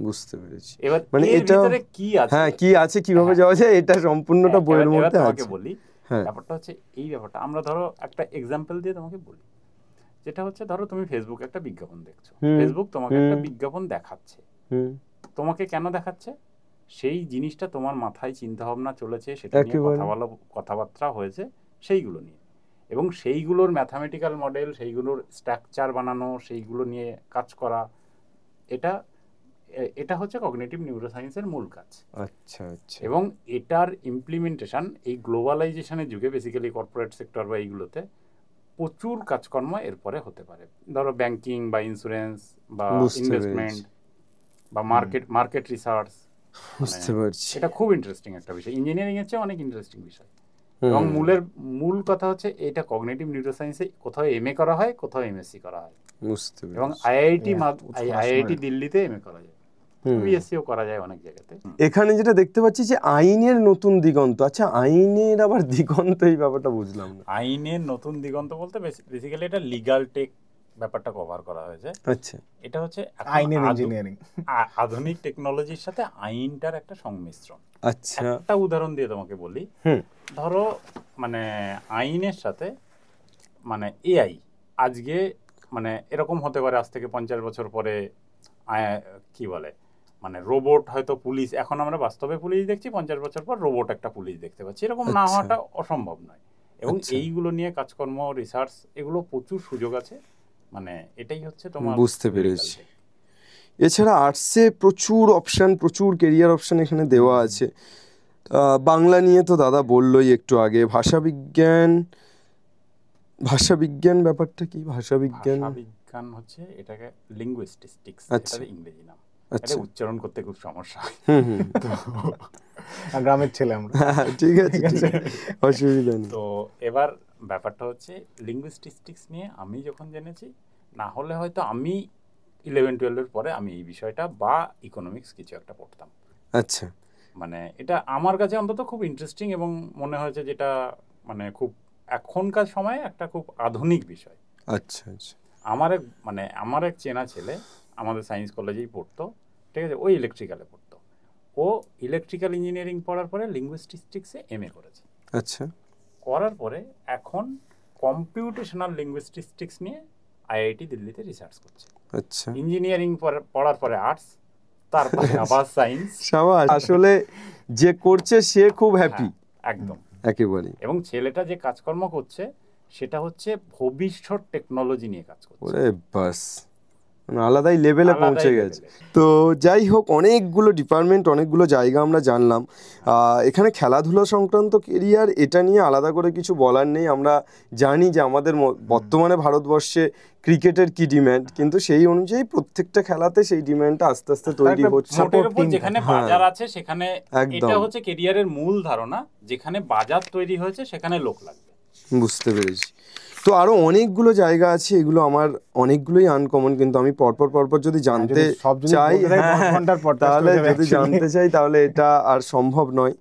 বুঝতে পেরেছি। এবার মানে এর এটা ভিতরে কি আছে, হ্যাঁ কি আছে, কিভাবে যাওয়া যায়, এটা সম্পূর্ণটা বইয়ের মধ্যে আছে। তোমাকে বলি, ব্যাপারটা হচ্ছে এই ব্যাপারটা আমরা ধরো একটা এক্সাম্পল দিয়ে তোমাকে বলি, যেটা হচ্ছে ধরো তুমি ফেসবুকে একটা বিজ্ঞাপন দেখছো, ফেসবুক তোমাকে একটা বিজ্ঞাপন দেখাচ্ছে। তোমাকে কেন দেখাচ্ছে? সেই জিনিসটা তোমার মাথায় চিন্তা ভাবনা চলেছে, সেটা নিয়ে কথাবার্তা হয়েছে সেইগুলো নিয়ে, এবং সেইগুলোর ম্যাথামেটিক্যাল মডেল, সেইগুলোর স্ট্রাকচার বানানো, সেইগুলো নিয়ে কাজ করা, এটা হচ্ছে কগনিটিভ নিউরোসায়েন্সের মূল কাজ। আচ্ছা আচ্ছা। এবং এটার ইমপ্লিমেন্টেশন এই গ্লোবালাইজেশনের যুগে, বেসিক্যালি কর্পোরেট সেক্টর বা এইগুলোতে প্রচুর কাজকর্ম এরপরে হতে পারে। ধরো ব্যাংকিং বা ইন্স্যুরেন্স বা ইনভেস্টমেন্ট বা মার্কেট রিসার্চ, বুঝতে পারছি। এটা খুব ইন্টারেস্টিং একটা বিষয়, ইঞ্জিনিয়ারিং এর চেয়ে অনেক ইন্টারেস্টিং বিষয়। এবং মূল কথা হচ্ছে এটা কগনিটিভ নিউরোসায়েন্সে কোথাও এমএ করা হয়, কোথাও এমএসসি করা হয়, বুঝতে পেরেছি। এবং আইআইটি দিল্লিতে এমএ করা যায়, বিএসসিও করা যায় অনেক জায়গাতে। এখানে যেটা দেখতে পাচ্ছি যে আইনের নতুন দিগন্ত। আচ্ছা, আইনের আবার দিগন্ত, এই ব্যাপারটা বুঝলাম না। আইনের নতুন দিগন্ত বলতে বেসিক্যালি এটা লিগ্যাল টেক ব্যাপারটা কভার করা হয়েছে। আচ্ছা, এটা হচ্ছে আইনের ইঞ্জিনিয়ারিং, আধুনিক টেকনোলজির সাথে আইনটার একটা সংমিশ্রণ। আচ্ছা, একটা উদাহরণ দিয়ে তোমাকে বলি, ধরো মানে আইনের সাথে মানে এআই আজকে মানে এরকম হতে পারে আজ থেকে 50 বছর পরে কি বলে মানে রোবট হয়তো পুলিশ, এখন আমরা বাস্তবে পুলিশ দেখছি, 50 বছর পর রোবট একটা পুলিশ দেখতে পাচ্ছি, এরকম না হওয়াটা অসম্ভব নয়। এবং এইগুলো নিয়ে কাজকর্ম, রিসার্চ, এগুলো প্রচুর সুযোগ আছে। মানে এটাই হচ্ছে তোমার, বুঝতে পেরেছি। এছাড়া আর্টসে প্রচুর অপশান, প্রচুর কেরিয়ার অপশান এখানে দেওয়া আছে। বাংলা নিয়ে তো দাদা বললোই একটু আগে। ভাষাবিজ্ঞান ব্যাপারটা কি? ভাষাবিজ্ঞান হচ্ছে এটাকে লিঙ্গুইস্টিক্স, আচ্ছা, এটা ইংরেজি নাম। এটা উচ্চারণ করতে খুব সমস্যা হয়, গ্রামের ছেলে আমরা, ঠিক আছে, অসুবিধা নেই। তো এবার ব্যাপারটা হচ্ছে লিঙ্গুইস্টিক্স নিয়ে আমি যখন জেনেছি, না হলে হয়তো আমি 11-12 পরে আমি এই বিষয়টা বা ইকোনমিক্স কিছু একটা পড়তাম। আচ্ছা, মানে এটা আমার কাছে অন্তত খুব ইন্টারেস্টিং এবং মনে হয়েছে যেটা মানে খুব এখনকার সময়ে একটা খুব আধুনিক বিষয়। আচ্ছা আচ্ছা। আমার এক চেনা ছেলে আমাদের সায়েন্স কলেজেই পড়তো, ঠিক আছে, ওই ইলেকট্রিক্যালে পড়তো। ও ইলেকট্রিক্যাল ইঞ্জিনিয়ারিং পড়ার পরে লিঙ্গুইস্টিক্সে এমএ করেছে। আচ্ছা, করার পরে এখন কম্পিউটেশনাল লিঙ্গুইস্টিক্স নিয়ে আইআইটি দিল্লিতে রিসার্চ করছে। আচ্ছা, ইঞ্জিনিয়ারিং পড়ার পরে আর্টস, তারপরে আবার সায়েন্স। আসলে যে করছে সে খুব হ্যাপি, একদম একেবারে। এবং ছেলেটা যে কাজকর্ম করছে সেটা হচ্ছে ভবিষ্যৎ টেকনোলজি নিয়ে কাজ করছে। ওরে বাস, আলাদাই লেভেলে পৌঁছে গেছে। তো যাই হোক, অনেকগুলো ডিপার্টমেন্ট, অনেকগুলো জায়গা আমরা জানলাম। এখানে খেলাধুলা সংক্রান্ত কেরিয়ার, এটা নিয়ে আলাদা করে কিছু বলার নেই। আমরা জানি যে আমাদের বর্তমানে ভারতবর্ষে ক্রিকেটের কি ডিম্যান্ড, কিন্তু সেই অনুযায়ী প্রত্যেকটা খেলাতে সেই ডিম্যান্ডটা আস্তে আস্তে তৈরি হচ্ছে। যেখানে বাজার আছে সেখানে এটা হচ্ছে কেরিয়ারের মূল ধারণা, যেখানে বাজার তৈরি হয়েছে সেখানে লোক লাগবে। বুঝতে পেরেছি। তো আরো অনেকগুলো জায়গা আছে, এগুলো আমার অনেকগুলোই আনকমন, কিন্তু আমি পরপর যদি জানতে চাই, তাহলে যদি জানতে চাই তাহলে এটা আর সম্ভব নয়।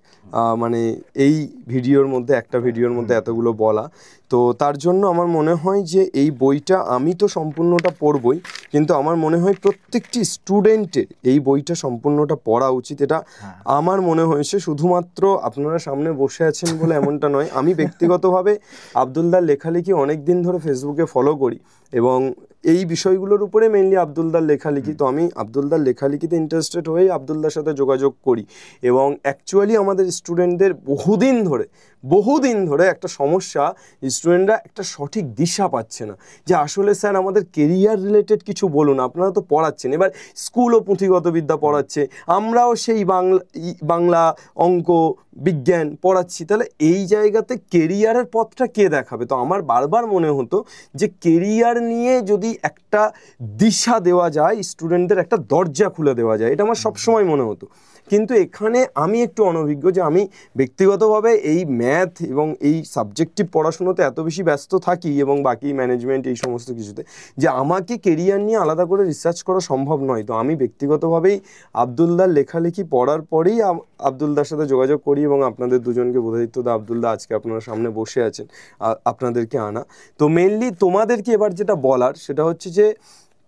মানে এই ভিডিওর মধ্যে, একটা ভিডিওর মধ্যে এতগুলো বলা। তো তার জন্য আমার মনে হয় যে এই বইটা আমি তো সম্পূর্ণটা পড়বই, কিন্তু আমার মনে হয় প্রত্যেকটি স্টুডেন্টের এই বইটা সম্পূর্ণটা পড়া উচিত। এটা আমার মনে হয়েছে, শুধুমাত্র আপনারা সামনে বসে আছেন বলে এমনটা নয়। আমি ব্যক্তিগতভাবে আব্দুলদার লেখালেখি অনেক দিন ধরে ফেসবুকে ফলো করি এবং এই বিষয়গুলোর উপরে মেইনলি আব্দুলদার লেখালেখি। তো আমি আব্দুলদার লেখালেখিতে ইন্টারেস্টেড হয়েই আব্দুলদার সাথে যোগাযোগ করি এবং অ্যাকচুয়ালি আমাদের স্টুডেন্টদের বহুদিন ধরে একটা সমস্যা, স্টুডেন্টরা একটা সঠিক দিশা পাচ্ছে না যে আসলে স্যার আমাদের কেরিয়ার রিলেটেড কিছু বলুন, আপনারা তো পড়াচ্ছেন, এবার স্কুল ও পুঁথিগত বিদ্যা পড়াচ্ছে, আমরাও সেই বাংলা অঙ্ক বিজ্ঞান পড়াচ্ছি, তাহলে এই জায়গাতে কেরিয়ারের পথটা কে দেখাবে? তো আমার বারবার মনে হতো যে কেরিয়ার নিয়ে যদি একটা দিশা দেওয়া যায়, স্টুডেন্টদের একটা দরজা খুলে দেওয়া যায়, এটা আমার সবসময় মনে হতো। কিন্তু এখানে আমি একটু অনভিজ্ঞ, যে আমি ব্যক্তিগতভাবে এই ম্যাথ এবং এই সাবজেক্টিভ পড়াশুনোতে এত বেশি ব্যস্ত থাকি এবং বাকি ম্যানেজমেন্ট এই সমস্ত কিছুতে, যে আমাকে কেরিয়ার নিয়ে আলাদা করে রিসার্চ করা সম্ভব নয়। তো আমি ব্যক্তিগতভাবেই আব্দুলদার লেখালেখি পড়ার পরেই আব্দুলদার সাথে যোগাযোগ করি এবং আপনাদের দুজনকে, বোধাদিত্যদা, আব্দুলদা, আজকে আপনারা সামনে বসে আছেন, আপনাদেরকে আনা। তো মেনলি তোমাদেরকে এবার যেটা বলার সেটা হচ্ছে যে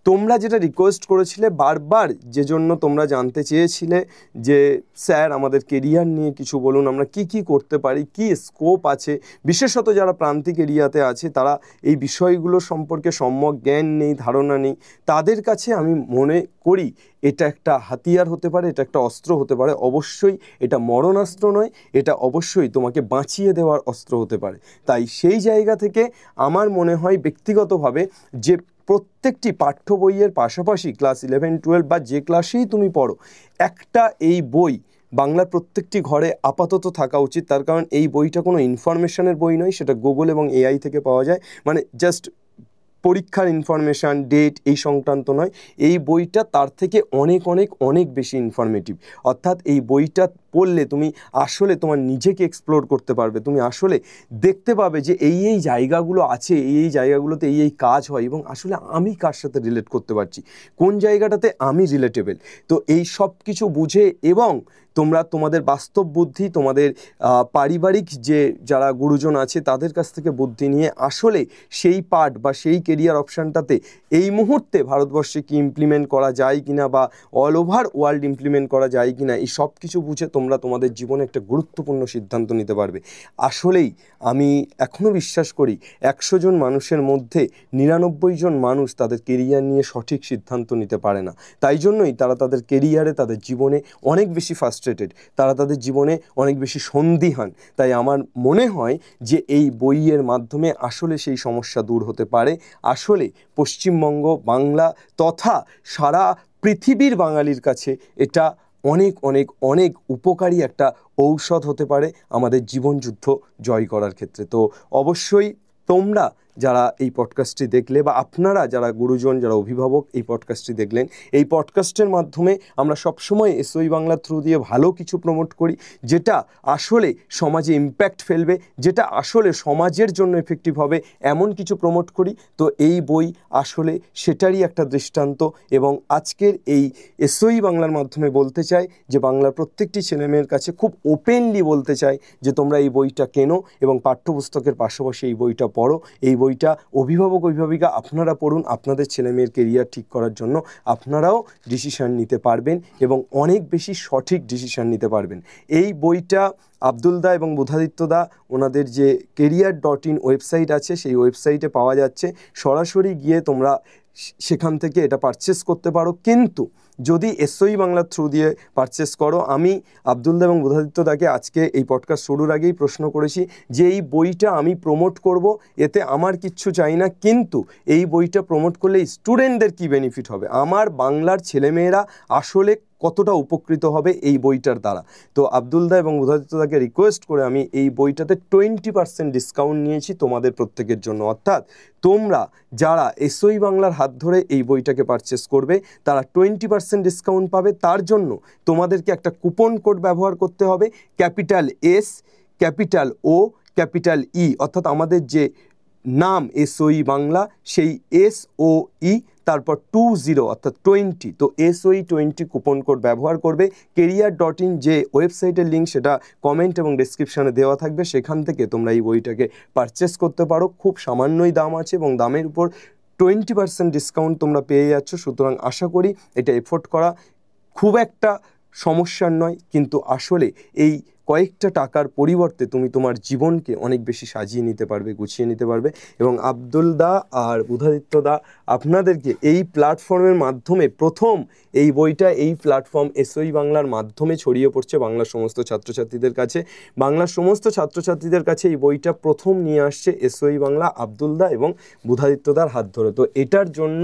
তোমরা যেটা রিকোয়েস্ট করেছিলে বারবার, যে জন্য তোমরা জানতে চেয়েছিলে যে স্যার আমাদের কেরিয়ার নিয়ে কিছু বলুন, আমরা কি করতে পারি, কি স্কোপ আছে, বিশেষত যারা প্রান্তিক এরিয়াতে আছে তারা এই বিষয়গুলো সম্পর্কে সম্যক জ্ঞান নেই, ধারণা নেই, তাদের কাছে আমি মনে করি এটা একটা হাতিয়ার হতে পারে, এটা একটা অস্ত্র হতে পারে। অবশ্যই এটা মরণাস্ত্র নয়, এটা অবশ্যই তোমাকে বাঁচিয়ে দেওয়ার অস্ত্র হতে পারে। তাই সেই জায়গা থেকে আমার মনে হয় ব্যক্তিগতভাবে যে প্রত্যেকটি পাঠ্য বইয়ের পাশাপাশি ক্লাস 11-12 বা যে ক্লাসেই তুমি পড়ো, একটা এই বই বাংলার প্রত্যেকটি ঘরে আপাতত থাকা উচিত। তার কারণ এই বইটা কোনো ইনফরমেশনের বই নয়, সেটা গুগল এবং এআই থেকে পাওয়া যায়, মানে জাস্ট পরীক্ষার ইনফরমেশান, ডেট এই সংক্রান্ত নয়। এই বইটা তার থেকে অনেক বেশি ইনফরমেটিভ। অর্থাৎ এই বইটা পড়লে তুমি আসলে তোমার নিজেকে এক্সপ্লোর করতে পারবে, তুমি আসলে দেখতে পাবে যে এই জায়গাগুলো আছে, এই জায়গাগুলোতে এই কাজ হয় এবং আসলে আমি কার সাথে রিলেট করতে পারছি, কোন জায়গাটাতে আমি রিলেটেবল। তো এই সব কিছু বুঝে এবং তোমরা তোমাদের বাস্তব বুদ্ধি, তোমাদের পারিবারিক যে যারা গুরুজন আছে তাদের কাছ থেকে বুদ্ধি নিয়ে আসলে সেই পার্ট বা সেই কেরিয়ার অপশানটাতে এই মুহূর্তে ভারতবর্ষে কি ইমপ্লিমেন্ট করা যায় কিনা বা অল ওভার ওয়ার্ল্ড ইমপ্লিমেন্ট করা যায় কিনা, এই সব কিছু বুঝে তোমরা তোমাদের জীবনে একটা গুরুত্বপূর্ণ সিদ্ধান্ত নিতে পারবে। আসলেই আমি এখনও বিশ্বাস করি 100 জন মানুষের মধ্যে 99 জন মানুষ তাদের কেরিয়ার নিয়ে সঠিক সিদ্ধান্ত নিতে পারে না। তাই জন্যই তারা তাদের কেরিয়ারে, তাদের জীবনে অনেক বেশি ফার্স্ট্রেটেড, তারা তাদের জীবনে অনেক বেশি সন্দিহান। তাই আমার মনে হয় যে এই বইয়ের মাধ্যমে আসলে সেই সমস্যা দূর হতে পারে। আসলে পশ্চিমবঙ্গ, বাংলা তথা সারা পৃথিবীর বাঙালির কাছে এটা অনেক উপকারী একটা ঔষধ হতে পারে আমাদের জীবনযুদ্ধ জয় করার ক্ষেত্রে। তো অবশ্যই তোমরা যারা এই পডকাস্টটি দেখলে বা আপনারা যারা গুরুজন, যারা অভিভাবক এই পডকাস্টটি দেখলেন, এই পডকাস্টের মাধ্যমে আমরা সবসময় এসওই বাংলা থ্রু দিয়ে ভালো কিছু প্রমোট করি, যেটা আসলে সমাজে ইম্প্যাক্ট ফেলবে, যেটা আসলে সমাজের জন্য এফেক্টিভ হবে, এমন কিছু প্রমোট করি। তো এই বই আসলে সেটারই একটা দৃষ্টান্ত এবং আজকের এই এসওই বাংলার মাধ্যমে বলতে চাই যে বাংলার প্রত্যেকটি ছেলেমেয়ের কাছে খুব ওপেনলি বলতে চাই যে তোমরা এই বইটা কেনো এবং পাঠ্যপুস্তকের পাশাপাশি এই বইটা পড়ো। এই বইটা অভিভাবক অভিভাবিকা আপনারা পড়ুন, আপনাদের ছেলেমেয়ের কেরিয়ার ঠিক করার জন্য আপনারাও ডিসিশান নিতে পারবেন এবং অনেক বেশি সঠিক ডিসিশান নিতে পারবেন। এই বইটা আব্দুলদা এবং বোধাদিত্যদা ওনাদের যে career.in ওয়েবসাইট আছে সেই ওয়েবসাইটে পাওয়া যাচ্ছে, সরাসরি গিয়ে তোমরা সেখান থেকে এটা পারচেস করতে পারো। কিন্তু যদি এসওই বাংলার থ্রু দিয়ে পারচেস করো, আমি আব্দুলদা এবং বোধাদিত্যদাকে আজকে এই পডকাস্ট শুরুর আগেই প্রশ্ন করেছি যে এই বইটা আমি প্রমোট করব, এতে আমার কিচ্ছু চাই না, কিন্তু এই বইটা প্রমোট করলে স্টুডেন্টদের কি বেনিফিট হবে, আমার বাংলার ছেলেমেয়েরা আসলে কতটা উপকৃত হবে এই বইটার দ্বারা। তো আব্দুলদা এবং বোধাদিত্যদাকে রিকোয়েস্ট করে আমি এই বইটাতে 20% ডিসকাউন্ট নিয়েছি তোমাদের প্রত্যেকের জন্য। অর্থাৎ তোমরা যারা এসওই বাংলার হাত ধরে এই বইটাকে পারচেস করবে তারা 20% ডিসকাউন্ট পাবে। তার জন্য তোমাদেরকে একটা কুপন কোড ব্যবহার করতে হবে, capital S, capital O, capital E, অর্থাৎ আমাদের যে নাম SOE বাংলা, সেই SOE তারপর 20 অর্থাৎ 20, তো SOE 20 কুপন কোড ব্যবহার করবে। career.in যে ওয়েবসাইটের লিঙ্ক সেটা কমেন্ট এবং ডেসক্রিপশানে দেওয়া থাকবে, সেখান থেকে তোমরা এই বইটাকে পারচেস করতে পারো। খুব সামান্যই দাম আছে এবং দামের উপর 20% ডিসকাউন্ট তোমরা পেয়ে যাচ্ছ। সুতরাং আশা করি এটা এফোর্ড করা খুব একটা সমস্যার নয়, কিন্তু আসলে এই কয়েকটা টাকার পরিবর্তে তুমি তোমার জীবনকে অনেক বেশি সাজিয়ে নিতে পারবে, গুছিয়ে নিতে পারবে। এবং আব্দুল দা আর বুধাদিত্য দা আপনাদেরকে এই প্ল্যাটফর্মের মাধ্যমে প্রথম এই বইটা এই প্ল্যাটফর্ম SOE বাংলার মাধ্যমে ছড়িয়ে পড়ছে বাংলার সমস্ত ছাত্রছাত্রীদের কাছে। বাংলার সমস্ত ছাত্রছাত্রীদের কাছে এই বইটা প্রথম নিয়ে আসছে SOE বাংলা, আব্দুল দা এবং বুধাদিত্য দার হাত ধরে। তো এটার জন্য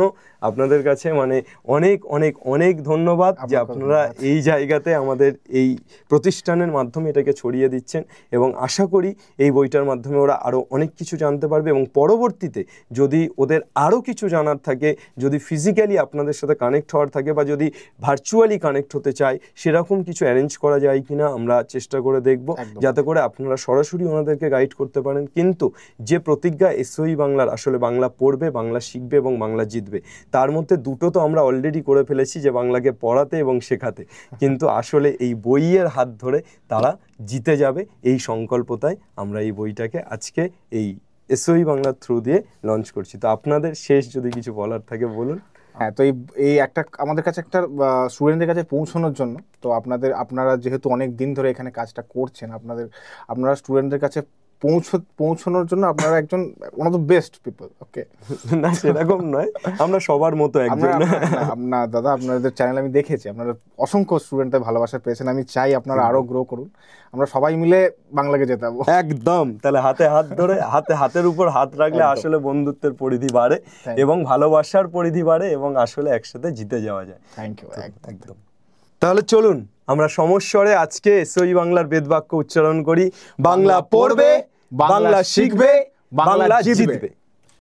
আপনাদের কাছে মানে অনেক অনেক অনেক ধন্যবাদ যে আপনারা এই জায়গাতে আমাদের এই প্রতিষ্ঠানের মাধ্যমে এটাকে ছড়িয়ে দিচ্ছেন। এবং আশা করি এই বইটার মাধ্যমে ওরা আরও অনেক কিছু জানতে পারবে এবং পরবর্তীতে যদি ওদের আরও কিছু জানার থাকে, যদি ফিজিক্যালি আপনাদের সাথে কানেক্ট হওয়ার থাকে বা যদি ভার্চুয়ালি কানেক্ট হতে চায়, সেরকম কিছু অ্যারেঞ্জ করা যায় কিনা আমরা চেষ্টা করে দেখব, যাতে করে আপনারা সরাসরি ওনাদেরকে গাইড করতে পারেন। কিন্তু যে প্রতিজ্ঞা SOE বাংলার, আসলে বাংলা পড়বে, বাংলা শিখবে এবং বাংলা জিতবে, তার মধ্যে দুটো তো আমরা অলরেডি করে ফেলেছি, যে বাংলাকে পড়াতে এবং শেখাতে। কিন্তু আসলে এই বইয়ের হাত ধরে তারা জিতে যাবে, এই সংকল্পতায় আমরা এই বইটাকে আজকে এই SOE বাংলার থ্রু দিয়ে লঞ্চ করছি। তো আপনাদের শেষ যদি কিছু বলার থাকে বলুন। হ্যাঁ, তো এই একটা আমাদের কাছে একটা স্টুডেন্টদের কাছে পৌঁছানোর জন্য, তো আপনারা যেহেতু অনেক দিন ধরে এখানে কাজটা করছেন, আপনারা স্টুডেন্টদের কাছে পৌঁছানোর জন্য আপনারা একজন one of the best people. Okay, না সেরকম নয়, আমরা সবার মতো একজন না দাদা, আপনাদের চ্যানেল আমি দেখেছি, আপনারা অসংখ্য স্টুডেন্টদের ভালোবাসা পেয়েছেন। আমি চাই আপনারা আরো গ্রো করুন, আমরা সবাই মিলে বাংলাকে জেতাবো। একদম, তাহলে হাতে হাত ধরে হাতের উপর হাত রাখলে আসলে বন্ধুত্বের পরিধি বাড়ে এবং ভালোবাসার পরিধি বাড়ে এবং আসলে একসাথে জিতে যাওয়া যায়। Thank you. একদম। তাহলে চলুন আমরা সমস্বরে আজকে SOE বাংলার বেদবাক্য উচ্চারণ করি। বাংলা পড়বে, বাংলা শিখবে, বাংলা জিতবে।